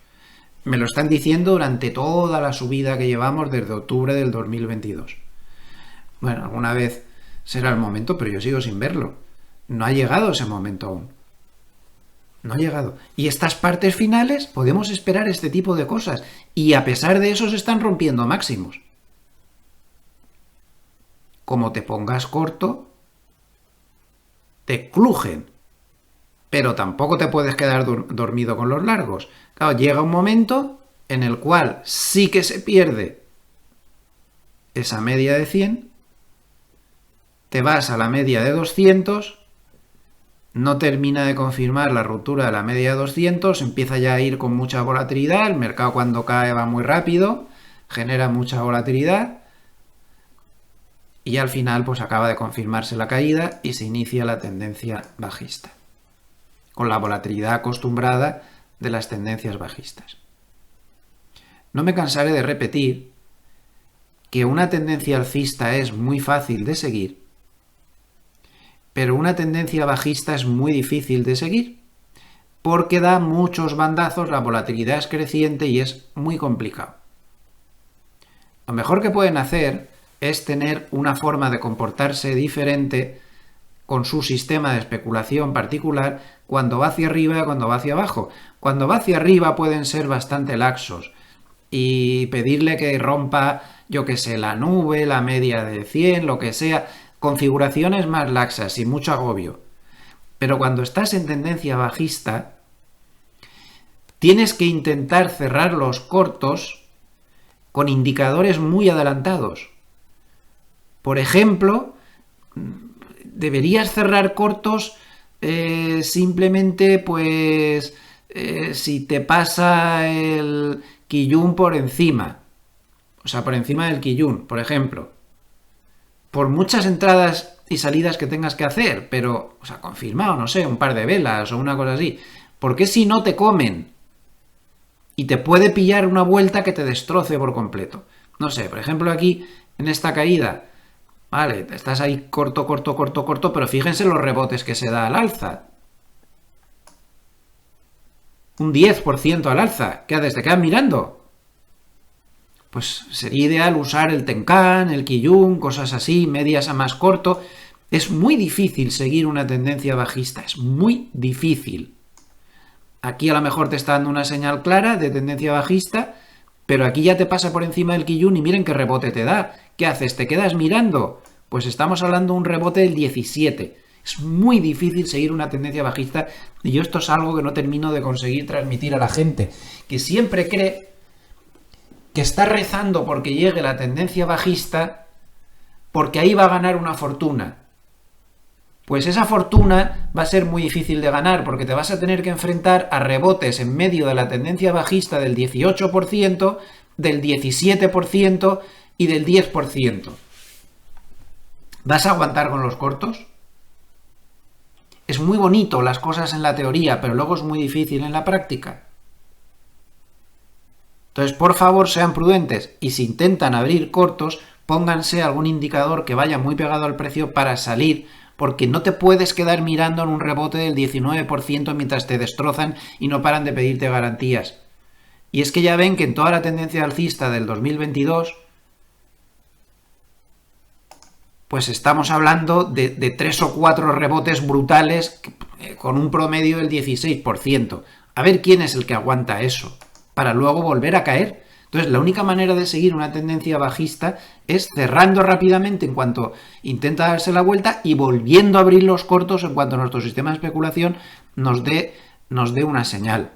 Me lo están diciendo durante toda la subida que llevamos desde octubre del 2022. Bueno, alguna vez será el momento, pero yo sigo sin verlo. No ha llegado ese momento aún. No ha llegado. Y estas partes finales podemos esperar este tipo de cosas. Y a pesar de eso se están rompiendo máximos. Como te pongas corto, te crujen. Pero tampoco te puedes quedar dormido con los largos. Claro, llega un momento en el cual sí que se pierde esa media de 100, te vas a la media de 200, no termina de confirmar la ruptura de la media de 200, empieza ya a ir con mucha volatilidad, el mercado cuando cae va muy rápido, genera mucha volatilidad y al final pues acaba de confirmarse la caída y se inicia la tendencia bajista, con la volatilidad acostumbrada de las tendencias bajistas. No me cansaré de repetir que una tendencia alcista es muy fácil de seguir, pero una tendencia bajista es muy difícil de seguir, porque da muchos bandazos, la volatilidad es creciente y es muy complicado. Lo mejor que pueden hacer es tener una forma de comportarse diferente con su sistema de especulación particular cuando va hacia arriba y cuando va hacia abajo. Cuando va hacia arriba pueden ser bastante laxos y pedirle que rompa, yo que sé, la nube, la media de 100, lo que sea, configuraciones más laxas y mucho agobio. Pero cuando estás en tendencia bajista, tienes que intentar cerrar los cortos con indicadores muy adelantados. Por ejemplo, deberías cerrar cortos simplemente pues si te pasa el Kijun por encima, o sea, por encima del Kijun, por ejemplo, por muchas entradas y salidas que tengas que hacer, pero, o sea, confirmado, no sé, un par de velas o una cosa así, porque si no te comen y te puede pillar una vuelta que te destroce por completo. No sé, por ejemplo aquí en esta caída, vale, estás ahí corto, pero fíjense los rebotes que se da al alza. Un 10% al alza. ¿Qué haces? ¿Te quedas mirando? Pues sería ideal usar el Tenkan, el Kijun, cosas así, medias a más corto. Es muy difícil seguir una tendencia bajista, es muy difícil. Aquí a lo mejor te está dando una señal clara de tendencia bajista, pero aquí ya te pasa por encima del Kijun y miren qué rebote te da. ¿Qué haces? ¿Te quedas mirando? Pues estamos hablando de un rebote del 17. Es muy difícil seguir una tendencia bajista y yo esto es algo que no termino de conseguir transmitir a la gente, que siempre cree que está rezando porque llegue la tendencia bajista porque ahí va a ganar una fortuna. Pues esa fortuna va a ser muy difícil de ganar porque te vas a tener que enfrentar a rebotes en medio de la tendencia bajista del 18%, del 17% y del 10%. ¿Vas a aguantar con los cortos? Es muy bonito las cosas en la teoría, pero luego es muy difícil en la práctica. Entonces, por favor, sean prudentes y si intentan abrir cortos, pónganse algún indicador que vaya muy pegado al precio para salir, porque no te puedes quedar mirando en un rebote del 19% mientras te destrozan y no paran de pedirte garantías. Y es que ya ven que en toda la tendencia alcista del 2022, pues estamos hablando de 3 o 4 rebotes brutales con un promedio del 16%. A ver quién es el que aguanta eso, para luego volver a caer. Entonces, la única manera de seguir una tendencia bajista es cerrando rápidamente en cuanto intenta darse la vuelta y volviendo a abrir los cortos en cuanto nuestro sistema de especulación nos dé una señal.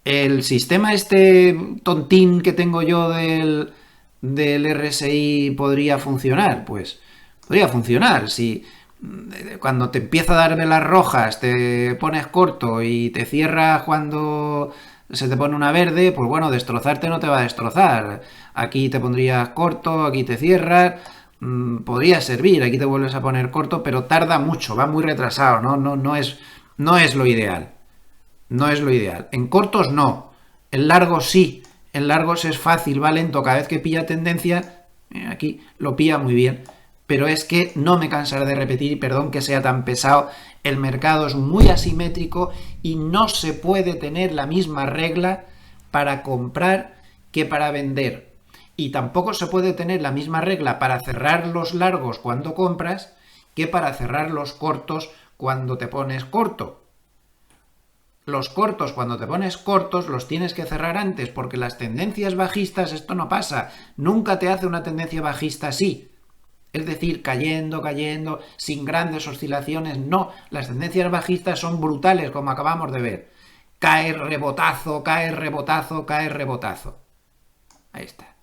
El sistema este tontín que tengo yo del RSI podría funcionar, pues podría funcionar. Si cuando te empieza a dar velas rojas te pones corto y te cierras cuando se te pone una verde, pues bueno, destrozarte no te va a destrozar. Aquí te pondrías corto, aquí te cierras, podría servir, aquí te vuelves a poner corto, pero tarda mucho, va muy retrasado, no es lo ideal. No es lo ideal. En cortos no, en largos sí. En largos es fácil, va lento, cada vez que pilla tendencia, aquí lo pilla muy bien. Pero es que no me cansaré de repetir, y perdón que sea tan pesado, el mercado es muy asimétrico y no se puede tener la misma regla para comprar que para vender. Y tampoco se puede tener la misma regla para cerrar los largos cuando compras que para cerrar los cortos cuando te pones corto. Los cortos, cuando te pones cortos, los tienes que cerrar antes, porque las tendencias bajistas, esto no pasa. Nunca te hace una tendencia bajista así. Es decir, cayendo, sin grandes oscilaciones. No, las tendencias bajistas son brutales, como acabamos de ver. Cae, rebotazo, cae, rebotazo, cae, rebotazo. Ahí está.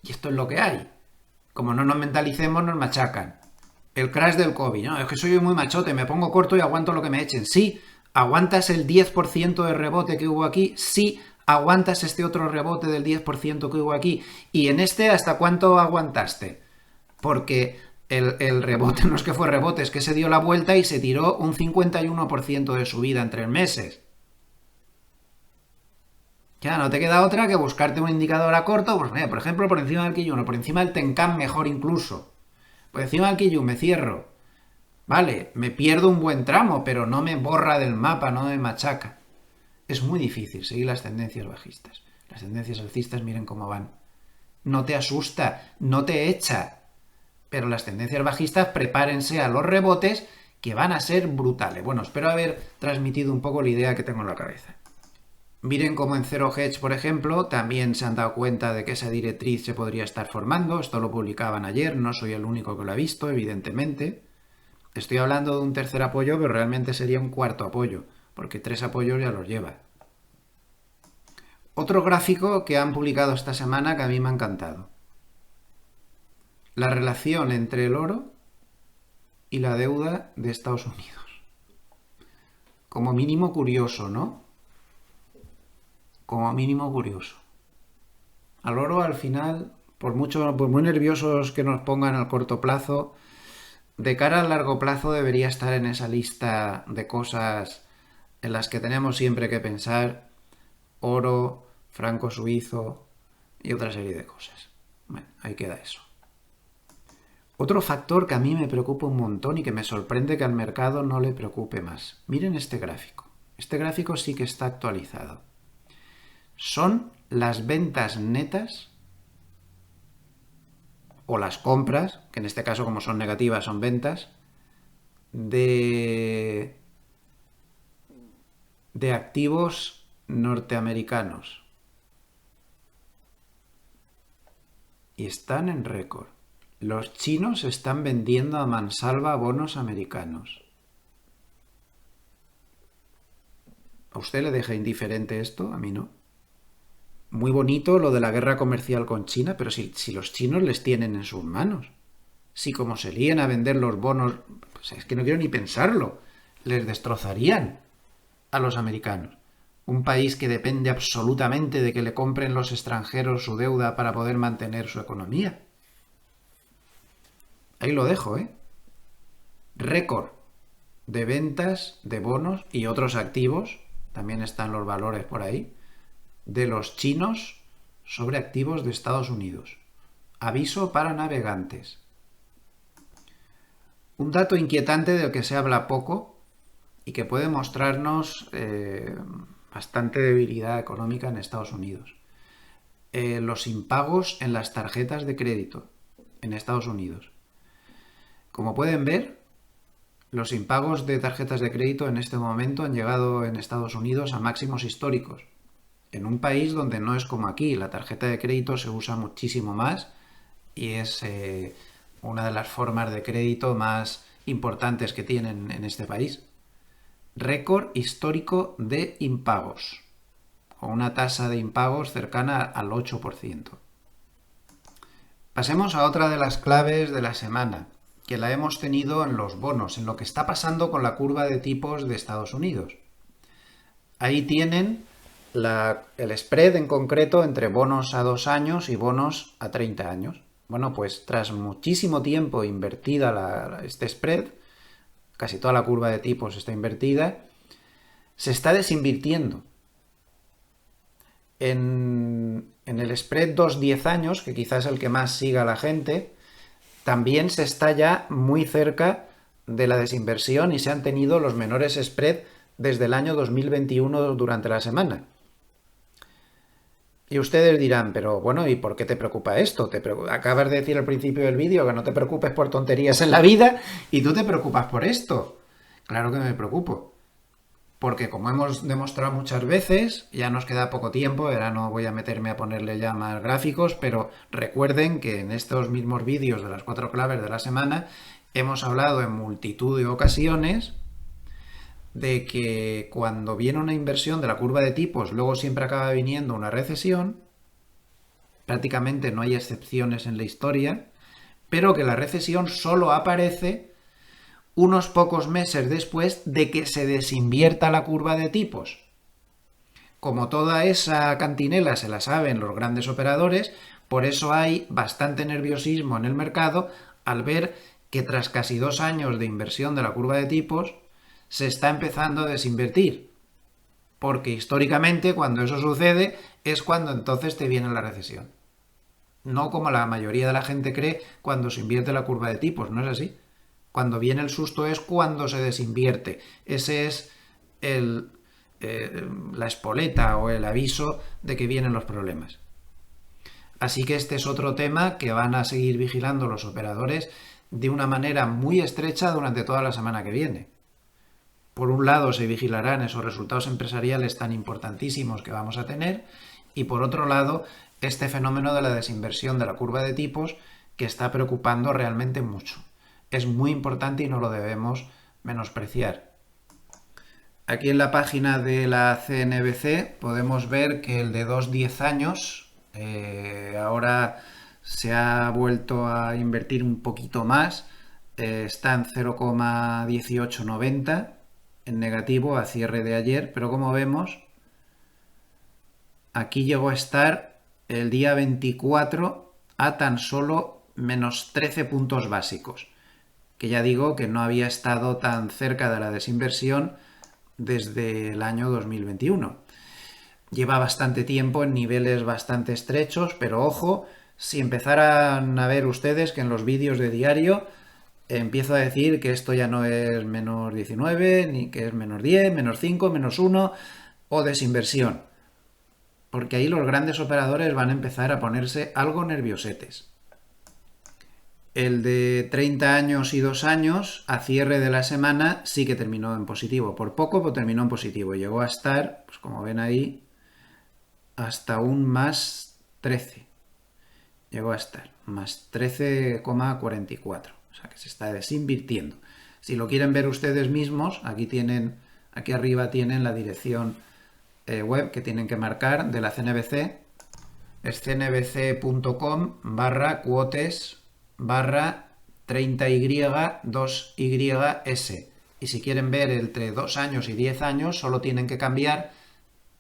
Y esto es lo que hay. como no nos mentalicemos, nos machacan. El crash del COVID, no, es que soy muy machote, me pongo corto y aguanto lo que me echen. Sí, aguantas el 10% de rebote que hubo aquí, sí, aguantas este otro rebote del 10% que hubo aquí. Y en este, ¿hasta cuánto aguantaste? Porque el rebote no es que fue rebote, es que se dio la vuelta y se tiró un 51% de subida en 3 meses. Ya, no te queda otra que buscarte un indicador a corto, pues mira, por ejemplo, por encima del Kijun o por encima del Tenkan mejor incluso. Por encima del Kijun me cierro. Vale, me pierdo un buen tramo, pero no me borra del mapa, no me machaca. Es muy difícil seguir las tendencias bajistas. Las tendencias alcistas, miren cómo van. No te asusta, no te echa. Pero las tendencias bajistas, prepárense a los rebotes que van a ser brutales. Bueno, espero haber transmitido un poco la idea que tengo en la cabeza. Miren cómo en Zero Hedge, por ejemplo, también se han dado cuenta de que esa directriz se podría estar formando. Esto lo publicaban ayer, no soy el único que lo ha visto, evidentemente. Estoy hablando de un tercer apoyo, pero realmente sería un cuarto apoyo, porque 3 apoyos ya los lleva. Otro gráfico que han publicado esta semana que a mí me ha encantado. La relación entre el oro y la deuda de Estados Unidos. Como mínimo curioso, ¿no? Como mínimo curioso. Al oro al final, por muy nerviosos que nos pongan al corto plazo, de cara al largo plazo debería estar en esa lista de cosas en las que tenemos siempre que pensar: oro, franco suizo y otra serie de cosas. Bueno, ahí queda eso. Otro factor que a mí me preocupa un montón y que me sorprende que al mercado no le preocupe más. Miren este gráfico. Este gráfico sí que está actualizado. Son las ventas netas o las compras, que en este caso como son negativas son ventas, de activos norteamericanos. Y están en récord. Los chinos están vendiendo a mansalva bonos americanos. ¿A usted le deja indiferente esto? A mí no. Muy bonito lo de la guerra comercial con China, pero si los chinos les tienen en sus manos. Si como se lían a vender los bonos, pues es que no quiero ni pensarlo, les destrozarían a los americanos. Un país que depende absolutamente de que le compren los extranjeros su deuda para poder mantener su economía. Ahí lo dejo, ¿eh? Récord de ventas de bonos y otros activos, también están los valores por ahí, de los chinos sobre activos de Estados Unidos. Aviso para navegantes. Un dato inquietante del que se habla poco y que puede mostrarnos bastante debilidad económica en Estados Unidos. Los impagos en las tarjetas de crédito en Estados Unidos. Como pueden ver, los impagos de tarjetas de crédito en este momento han llegado en Estados Unidos a máximos históricos. En un país donde no es como aquí, la tarjeta de crédito se usa muchísimo más y es una de las formas de crédito más importantes que tienen en este país. Récord histórico de impagos, con una tasa de impagos cercana al 8%. Pasemos a otra de las claves de la semana, que la hemos tenido en los bonos, en lo que está pasando con la curva de tipos de Estados Unidos. Ahí tienen el spread en concreto entre bonos a 2 años y bonos a 30 años. Bueno, pues tras muchísimo tiempo invertida este spread, casi toda la curva de tipos está invertida, se está desinvirtiendo. En el spread 2-10 años, que quizás es el que más siga a la gente, también se está ya muy cerca de la desinversión y se han tenido los menores spread desde el año 2021 durante la semana. Y ustedes dirán, pero bueno, ¿y por qué te preocupa esto? Acabas de decir al principio del vídeo que no te preocupes por tonterías en la vida y tú te preocupas por esto. Claro que me preocupo. Porque como hemos demostrado muchas veces, ya nos queda poco tiempo, ahora no voy a meterme a ponerle ya más gráficos, pero recuerden que en estos mismos vídeos de las 4 claves de la semana hemos hablado en multitud de ocasiones de que cuando viene una inversión de la curva de tipos, luego siempre acaba viniendo una recesión. Prácticamente no hay excepciones en la historia, pero que la recesión solo aparece unos pocos meses después de que se desinvierta la curva de tipos. Como toda esa cantinela se la saben los grandes operadores, por eso hay bastante nerviosismo en el mercado al ver que tras casi 2 años de inversión de la curva de tipos se está empezando a desinvertir. Porque históricamente cuando eso sucede es cuando entonces te viene la recesión. No como la mayoría de la gente cree cuando se invierte la curva de tipos, no es así. Cuando viene el susto es cuando se desinvierte. Ese es la espoleta o el aviso de que vienen los problemas. Así que este es otro tema que van a seguir vigilando los operadores de una manera muy estrecha durante toda la semana que viene. Por un lado se vigilarán esos resultados empresariales tan importantísimos que vamos a tener y por otro lado este fenómeno de la desinversión de la curva de tipos que está preocupando realmente mucho. Es muy importante y no lo debemos menospreciar. Aquí en la página de la CNBC podemos ver que el de 2-10 años ahora se ha vuelto a invertir un poquito más, está en 0,1890 en negativo a cierre de ayer, pero como vemos aquí llegó a estar el día 24 a tan solo menos 13 puntos básicos, que ya digo que no había estado tan cerca de la desinversión desde el año 2021. Lleva bastante tiempo en niveles bastante estrechos, pero ojo, si empezaran a ver ustedes que en los vídeos de diario empiezo a decir que esto ya no es menos 19, ni que es menos 10, menos 5, menos 1 o desinversión. Porque ahí los grandes operadores van a empezar a ponerse algo nerviosetes. El de 30 años y 2 años, a cierre de la semana, sí que terminó en positivo. Por poco, pero terminó en positivo. Llegó a estar, pues como ven ahí, hasta un más 13. Llegó a estar más 13,44. O sea que se está desinvirtiendo. Si lo quieren ver ustedes mismos, aquí arriba tienen la dirección web que tienen que marcar de la CNBC. Es cnbc.com/quotes/30y2ys. Y si quieren ver entre 2 años y 10 años, solo tienen que cambiar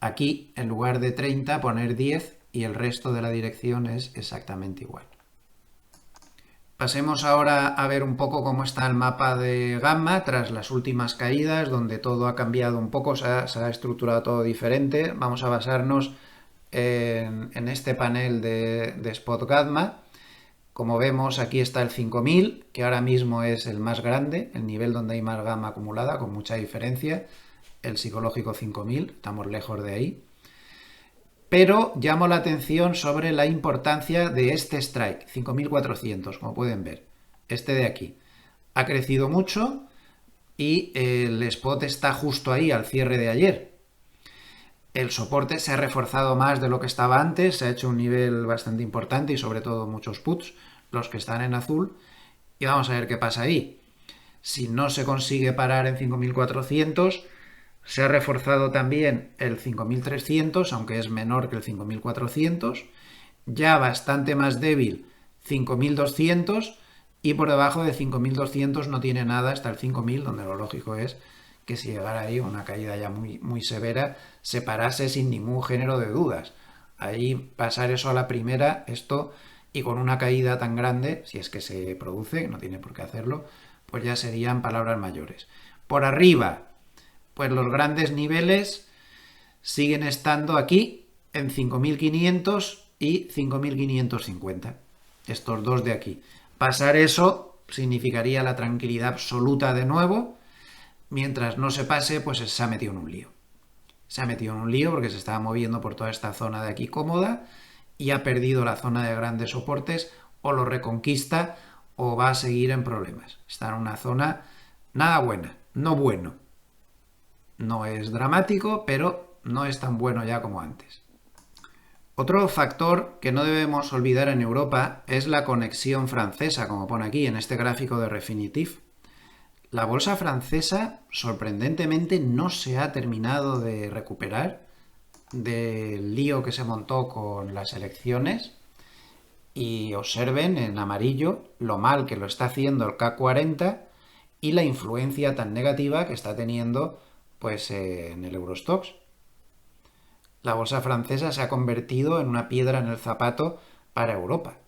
aquí, en lugar de 30, poner 10 y el resto de la dirección es exactamente igual. Pasemos ahora a ver un poco cómo está el mapa de gamma tras las últimas caídas, donde todo ha cambiado un poco, se ha estructurado todo diferente. Vamos a basarnos en este panel de Spot Gamma. Como vemos, aquí está el 5000, que ahora mismo es el más grande, el nivel donde hay más gamma acumulada, con mucha diferencia. El psicológico 5000, estamos lejos de ahí. Pero llamo la atención sobre la importancia de este strike, 5400, como pueden ver. Este de aquí. Ha crecido mucho y el spot está justo ahí al cierre de ayer. El soporte se ha reforzado más de lo que estaba antes, se ha hecho un nivel bastante importante y sobre todo muchos puts, los que están en azul. Y vamos a ver qué pasa ahí. Si no se consigue parar en 5400... se ha reforzado también el 5300, aunque es menor que el 5400. Ya bastante más débil 5200 y por debajo de 5200 no tiene nada hasta el 5000, donde lo lógico es que si llegara ahí una caída ya muy severa, se parase sin ningún género de dudas. Ahí pasar eso a la primera, esto, y con una caída tan grande, si es que se produce, no tiene por qué hacerlo, pues ya serían palabras mayores. Por arriba, pues los grandes niveles siguen estando aquí en 5500 y 5550. Estos dos de aquí. Pasar eso significaría la tranquilidad absoluta de nuevo. Mientras no se pase, pues se ha metido en un lío. Se ha metido en un lío porque se estaba moviendo por toda esta zona de aquí cómoda y ha perdido la zona de grandes soportes, o lo reconquista o va a seguir en problemas. Está en una zona nada buena, no bueno. No es dramático, pero no es tan bueno ya como antes. Otro factor que no debemos olvidar en Europa es la conexión francesa, como pone aquí en este gráfico de Refinitiv. La bolsa francesa, sorprendentemente, no se ha terminado de recuperar del lío que se montó con las elecciones y observen en amarillo lo mal que lo está haciendo el CAC 40 y la influencia tan negativa que está teniendo pues en el Eurostoxx. La bolsa francesa se ha convertido en una piedra en el zapato para Europa.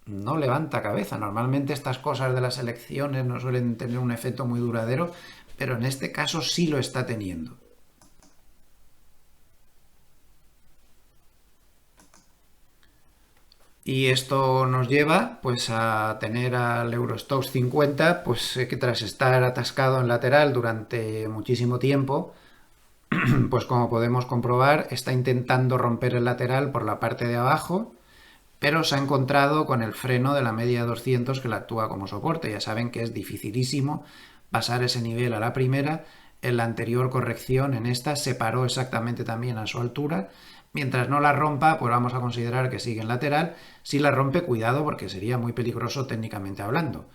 No levanta cabeza. Normalmente estas cosas de las elecciones no suelen tener un efecto muy duradero, pero en este caso sí lo está teniendo. Y esto nos lleva pues a tener al Eurostoxx 50 pues que tras estar atascado en lateral durante muchísimo tiempo, pues como podemos comprobar está intentando romper el lateral por la parte de abajo, pero se ha encontrado con el freno de la media 200 que la actúa como soporte. Ya saben que es dificilísimo pasar ese nivel a la primera. En la anterior corrección, en esta, se paró exactamente también a su altura. Mientras no la rompa, pues vamos a considerar que sigue en lateral. Si la rompe, cuidado, porque sería muy peligroso técnicamente hablando.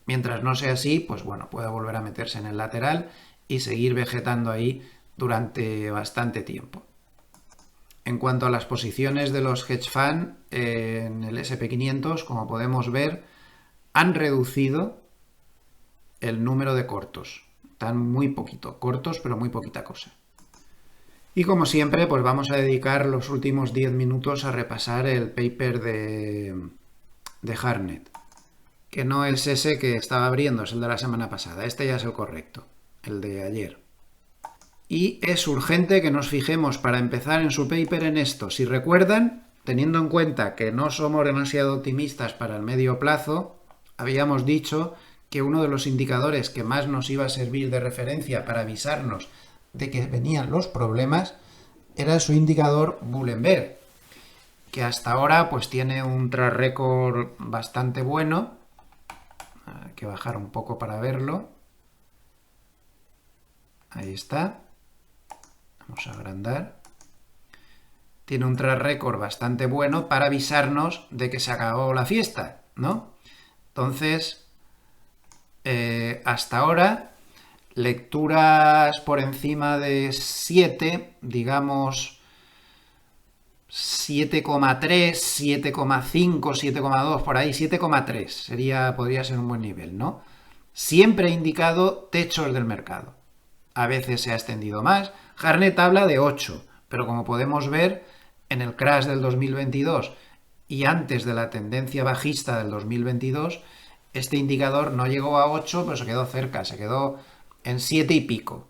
Mientras no sea así, pues bueno, puede volver a meterse en el lateral y seguir vegetando ahí durante bastante tiempo. En cuanto a las posiciones de los hedge funds en el SP500, como podemos ver, han reducido el número de cortos. Están muy poquito, cortos, pero muy poquita cosa. Y como siempre, pues vamos a dedicar los últimos 10 minutos a repasar el paper de Hartnett, que no es ese que estaba abriendo, es el de la semana pasada. Este ya es el correcto, el de ayer. Y es urgente que nos fijemos para empezar en su paper en esto. Si recuerdan, teniendo en cuenta que no somos demasiado optimistas para el medio plazo, habíamos dicho que uno de los indicadores que más nos iba a servir de referencia para avisarnos de que venían los problemas era su indicador Bullenberg, que hasta ahora pues tiene un track record bastante bueno. Hay que bajar un poco para verlo. Ahí está. Vamos a agrandar. Tiene un track record bastante bueno para avisarnos de que se acabó la fiesta, ¿no? Entonces, hasta ahora, lecturas por encima de 7, digamos 7,3, 7,5, 7,2, por ahí, 7,3 podría ser un buen nivel, ¿no? Siempre he indicado techos del mercado. A veces se ha extendido más. Hartnett habla de 8, pero como podemos ver, en el crash del 2022 y antes de la tendencia bajista del 2022, este indicador no llegó a 8, pero se quedó cerca, se quedó en 7 y pico.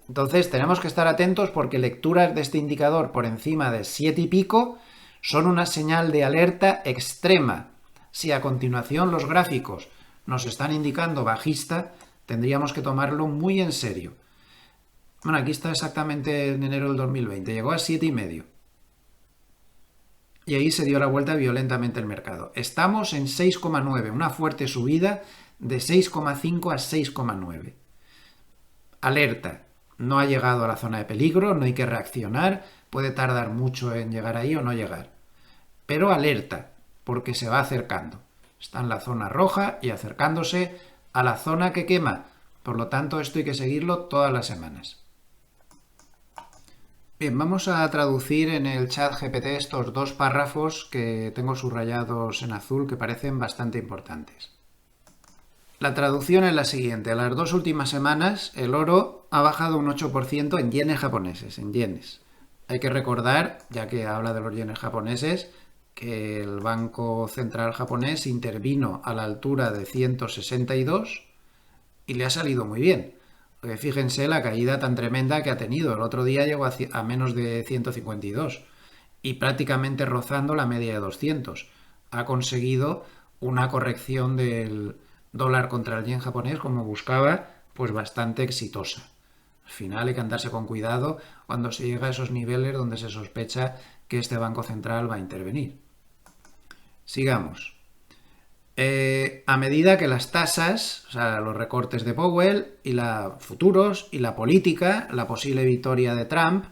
Entonces tenemos que estar atentos porque lecturas de este indicador por encima de 7 y pico son una señal de alerta extrema. Si a continuación los gráficos nos están indicando bajista, tendríamos que tomarlo muy en serio. Bueno, aquí está exactamente en enero del 2020, llegó a 7,5. Y ahí se dio la vuelta violentamente el mercado. Estamos en 6,9, una fuerte subida de 6,5 a 6,9. Alerta, no ha llegado a la zona de peligro, no hay que reaccionar, puede tardar mucho en llegar ahí o no llegar. Pero alerta, porque se va acercando. Está en la zona roja y acercándose a la zona que quema. Por lo tanto, esto hay que seguirlo todas las semanas. Bien, vamos a traducir en el chat GPT estos dos párrafos que tengo subrayados en azul que parecen bastante importantes. La traducción es la siguiente. Las 2 últimas semanas el oro ha bajado un 8% en yenes japoneses, en yenes. Hay que recordar, ya que habla de los yenes japoneses, que el Banco Central japonés intervino a la altura de 162 y le ha salido muy bien. Porque fíjense la caída tan tremenda que ha tenido. El otro día llegó a menos de 152 y prácticamente rozando la media de 200. Ha conseguido una corrección del dólar contra el yen japonés como buscaba, pues bastante exitosa. Al final hay que andarse con cuidado cuando se llega a esos niveles donde se sospecha que este Banco Central va a intervenir. Sigamos. A medida que las tasas, o sea, los recortes de Powell y la futuros y la política, la posible victoria de Trump,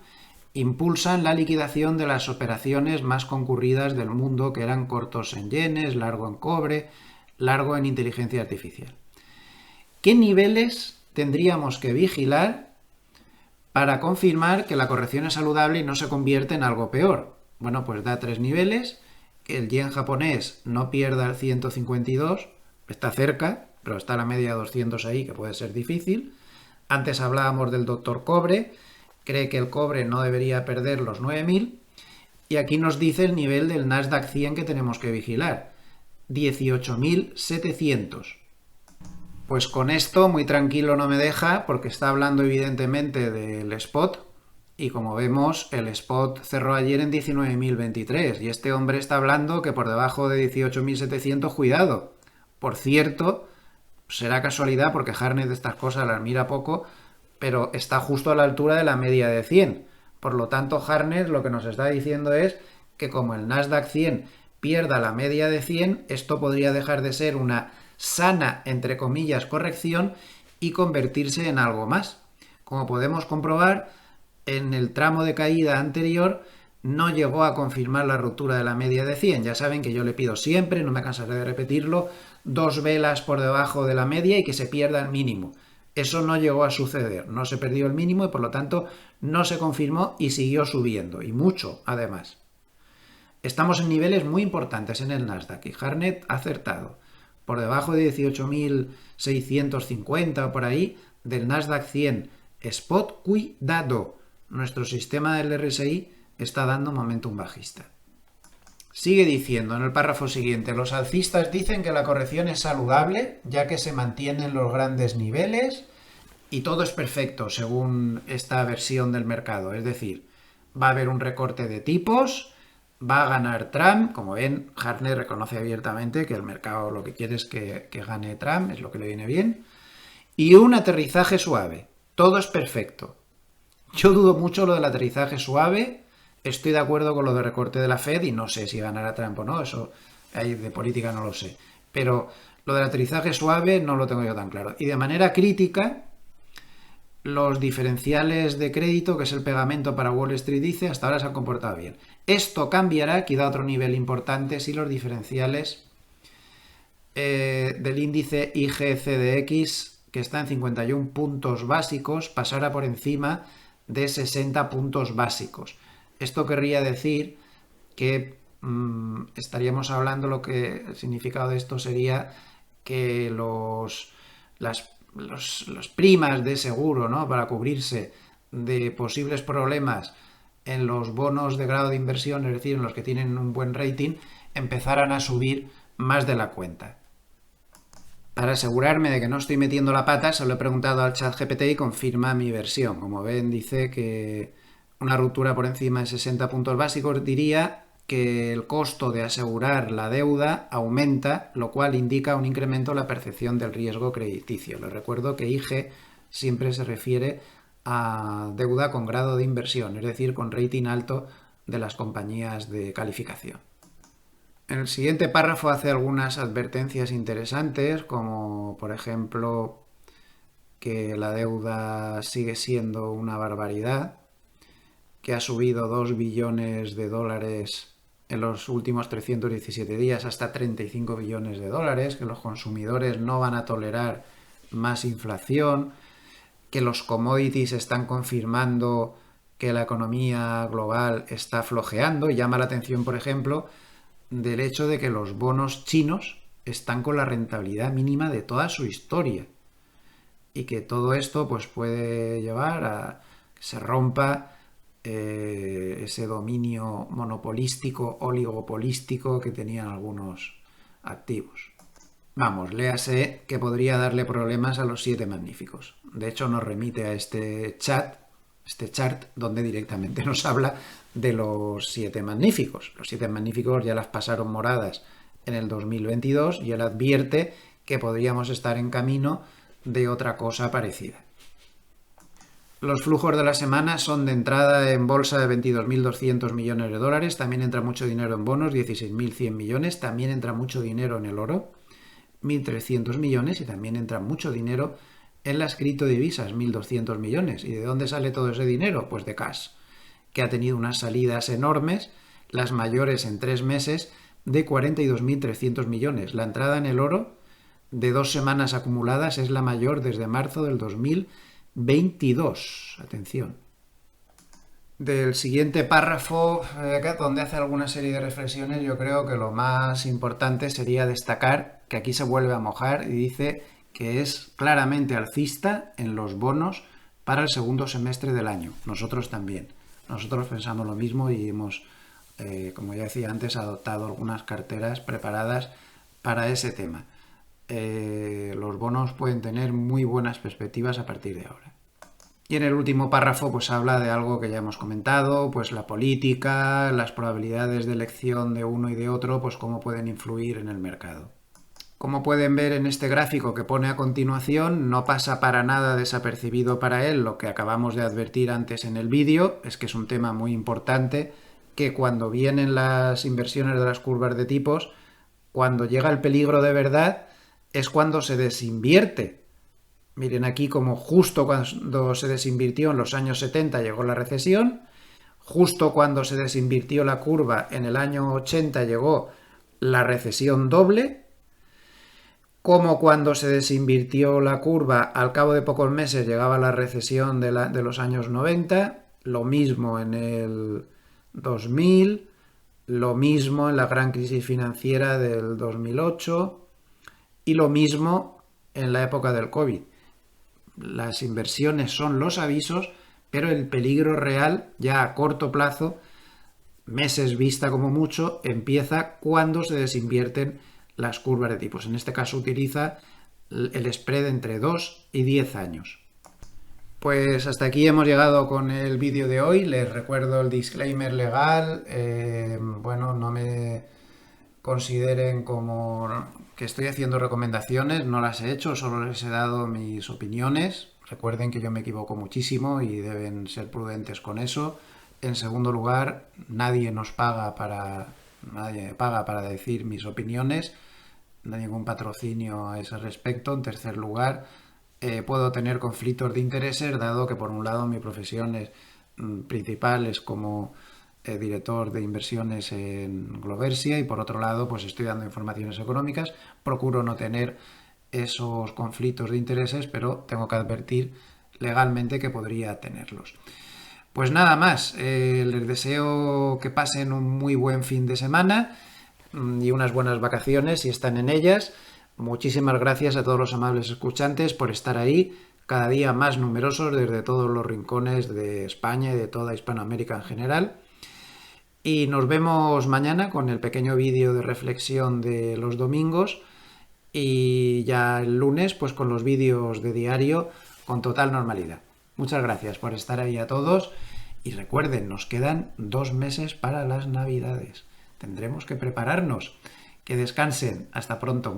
impulsan la liquidación de las operaciones más concurridas del mundo, que eran cortos en yenes, largo en cobre, largo en inteligencia artificial. ¿Qué niveles tendríamos que vigilar para confirmar que la corrección es saludable y no se convierte en algo peor? Bueno, pues da 3 niveles, que el yen japonés no pierda el 152, está cerca, pero está la media de 200 ahí, que puede ser difícil. Antes hablábamos del doctor Cobre, cree que el cobre no debería perder los 9.000. Y aquí nos dice el nivel del Nasdaq 100 que tenemos que vigilar, 18.700. Pues con esto muy tranquilo no me deja, porque está hablando evidentemente del spot, y como vemos el spot cerró ayer en 19.023 y este hombre está hablando que por debajo de 18.700 cuidado. Por cierto, será casualidad porque Harnett de estas cosas las mira poco, pero está justo a la altura de la media de 100. Por lo tanto, Harnett lo que nos está diciendo es que como el Nasdaq 100 pierda la media de 100, esto podría dejar de ser una sana, entre comillas, corrección y convertirse en algo más. Como podemos comprobar, en el tramo de caída anterior no llegó a confirmar la ruptura de la media de 100. Ya saben que yo le pido siempre, no me cansaré de repetirlo, 2 velas por debajo de la media y que se pierda el mínimo. Eso no llegó a suceder, no se perdió el mínimo y por lo tanto no se confirmó y siguió subiendo, y mucho además. Estamos en niveles muy importantes en el Nasdaq y Harnett ha acertado. Por debajo de 18.650 o por ahí del Nasdaq 100 spot, cuidado. Nuestro sistema del RSI está dando momentum bajista. Sigue diciendo en el párrafo siguiente, los alcistas dicen que la corrección es saludable, ya que se mantienen los grandes niveles y todo es perfecto según esta versión del mercado. Es decir, va a haber un recorte de tipos, va a ganar Trump. Como ven, Harnett reconoce abiertamente que el mercado lo que quiere es que gane Trump, es lo que le viene bien. Y un aterrizaje suave. Todo es perfecto. Yo dudo mucho lo del aterrizaje suave. Estoy de acuerdo con lo de recorte de la Fed y no sé si ganará Trump o no. Eso ahí de política no lo sé. Pero lo del aterrizaje suave no lo tengo yo tan claro. Y de manera crítica, los diferenciales de crédito, que es el pegamento para Wall Street, dice, hasta ahora se han comportado bien. Esto cambiará, aquí da otro nivel importante, si los diferenciales del índice IGCDX, que está en 51 puntos básicos, pasara por encima de 60 puntos básicos. Esto querría decir que estaríamos hablando, el significado de esto sería que las primas de seguro, ¿no?, para cubrirse de posibles problemas en los bonos de grado de inversión, es decir, en los que tienen un buen rating, empezaran a subir más de la cuenta. Para asegurarme de que no estoy metiendo la pata, se lo he preguntado al ChatGPT y confirma mi versión. Como ven, dice que una ruptura por encima de 60 puntos básicos diría que el costo de asegurar la deuda aumenta, lo cual indica un incremento en la percepción del riesgo crediticio. Les recuerdo que IG siempre se refiere a deuda con grado de inversión, es decir, con rating alto de las compañías de calificación. En el siguiente párrafo hace algunas advertencias interesantes, como por ejemplo que la deuda sigue siendo una barbaridad, que ha subido 2 billones de dólares en los últimos 317 días hasta 35 billones de dólares, que los consumidores no van a tolerar más inflación, que los commodities están confirmando que la economía global está flojeando. Y llama la atención, por ejemplo, del hecho de que los bonos chinos están con la rentabilidad mínima de toda su historia y que todo esto pues puede llevar a que se rompa ese dominio monopolístico, oligopolístico que tenían algunos activos. Vamos, léase que podría darle problemas a los 7 magníficos. De hecho, nos remite a este chart donde directamente nos habla de los 7 magníficos. Los 7 magníficos ya las pasaron moradas en el 2022 y él advierte que podríamos estar en camino de otra cosa parecida. Los flujos de la semana son de entrada en bolsa de 22.200 millones de dólares, también entra mucho dinero en bonos, 16.100 millones, también entra mucho dinero en el oro, 1.300 millones, y también entra mucho dinero en las criptodivisas, 1.200 millones. ¿Y de dónde sale todo ese dinero? Pues de cash, que ha tenido unas salidas enormes, las mayores en 3 meses, de 42.300 millones. La entrada en el oro de 2 semanas acumuladas es la mayor desde marzo del 2022. Atención. Del siguiente párrafo, donde hace alguna serie de reflexiones, yo creo que lo más importante sería destacar que aquí se vuelve a mojar y dice que es claramente alcista en los bonos para el segundo semestre del año. Nosotros también. Nosotros pensamos lo mismo y hemos, como ya decía antes, adoptado algunas carteras preparadas para ese tema. Los bonos pueden tener muy buenas perspectivas a partir de ahora. Y en el último párrafo pues habla de algo que ya hemos comentado, pues la política, las probabilidades de elección de uno y de otro, pues cómo pueden influir en el mercado. Como pueden ver en este gráfico que pone a continuación, no pasa para nada desapercibido para él lo que acabamos de advertir antes en el vídeo, es que es un tema muy importante, que cuando vienen las inversiones de las curvas de tipos, cuando llega el peligro de verdad, es cuando se desinvierte. Miren aquí como justo cuando se desinvirtió en los años 70 llegó la recesión, justo cuando se desinvirtió la curva en el año 80 llegó la recesión doble, como cuando se desinvirtió la curva al cabo de pocos meses llegaba la recesión de los años 90, lo mismo en el 2000, lo mismo en la gran crisis financiera del 2008 y lo mismo en la época del COVID. Las inversiones son los avisos, pero el peligro real, ya a corto plazo, meses vista como mucho, empieza cuando se desinvierten las curvas de tipos. En este caso utiliza el spread entre 2 y 10 años. Pues hasta aquí hemos llegado con el vídeo de hoy. Les recuerdo el disclaimer legal. Bueno, no me consideren como que estoy haciendo recomendaciones, no las he hecho, solo les he dado mis opiniones. Recuerden que yo me equivoco muchísimo y deben ser prudentes con eso. En segundo lugar, nadie paga para decir mis opiniones, no hay ningún patrocinio a ese respecto. En tercer lugar, puedo tener conflictos de intereses, dado que por un lado mi profesión principal es como director de inversiones en Globersia y por otro lado pues estoy dando informaciones económicas. Procuro no tener esos conflictos de intereses, pero tengo que advertir legalmente que podría tenerlos. Pues nada más, les deseo que pasen un muy buen fin de semana y unas buenas vacaciones si están en ellas. Muchísimas gracias a todos los amables escuchantes por estar ahí, cada día más numerosos desde todos los rincones de España y de toda Hispanoamérica en general. Y nos vemos mañana con el pequeño vídeo de reflexión de los domingos y ya el lunes pues con los vídeos de diario con total normalidad. Muchas gracias por estar ahí a todos y recuerden, nos quedan 2 meses para las Navidades. Tendremos que prepararnos. Que descansen. Hasta pronto.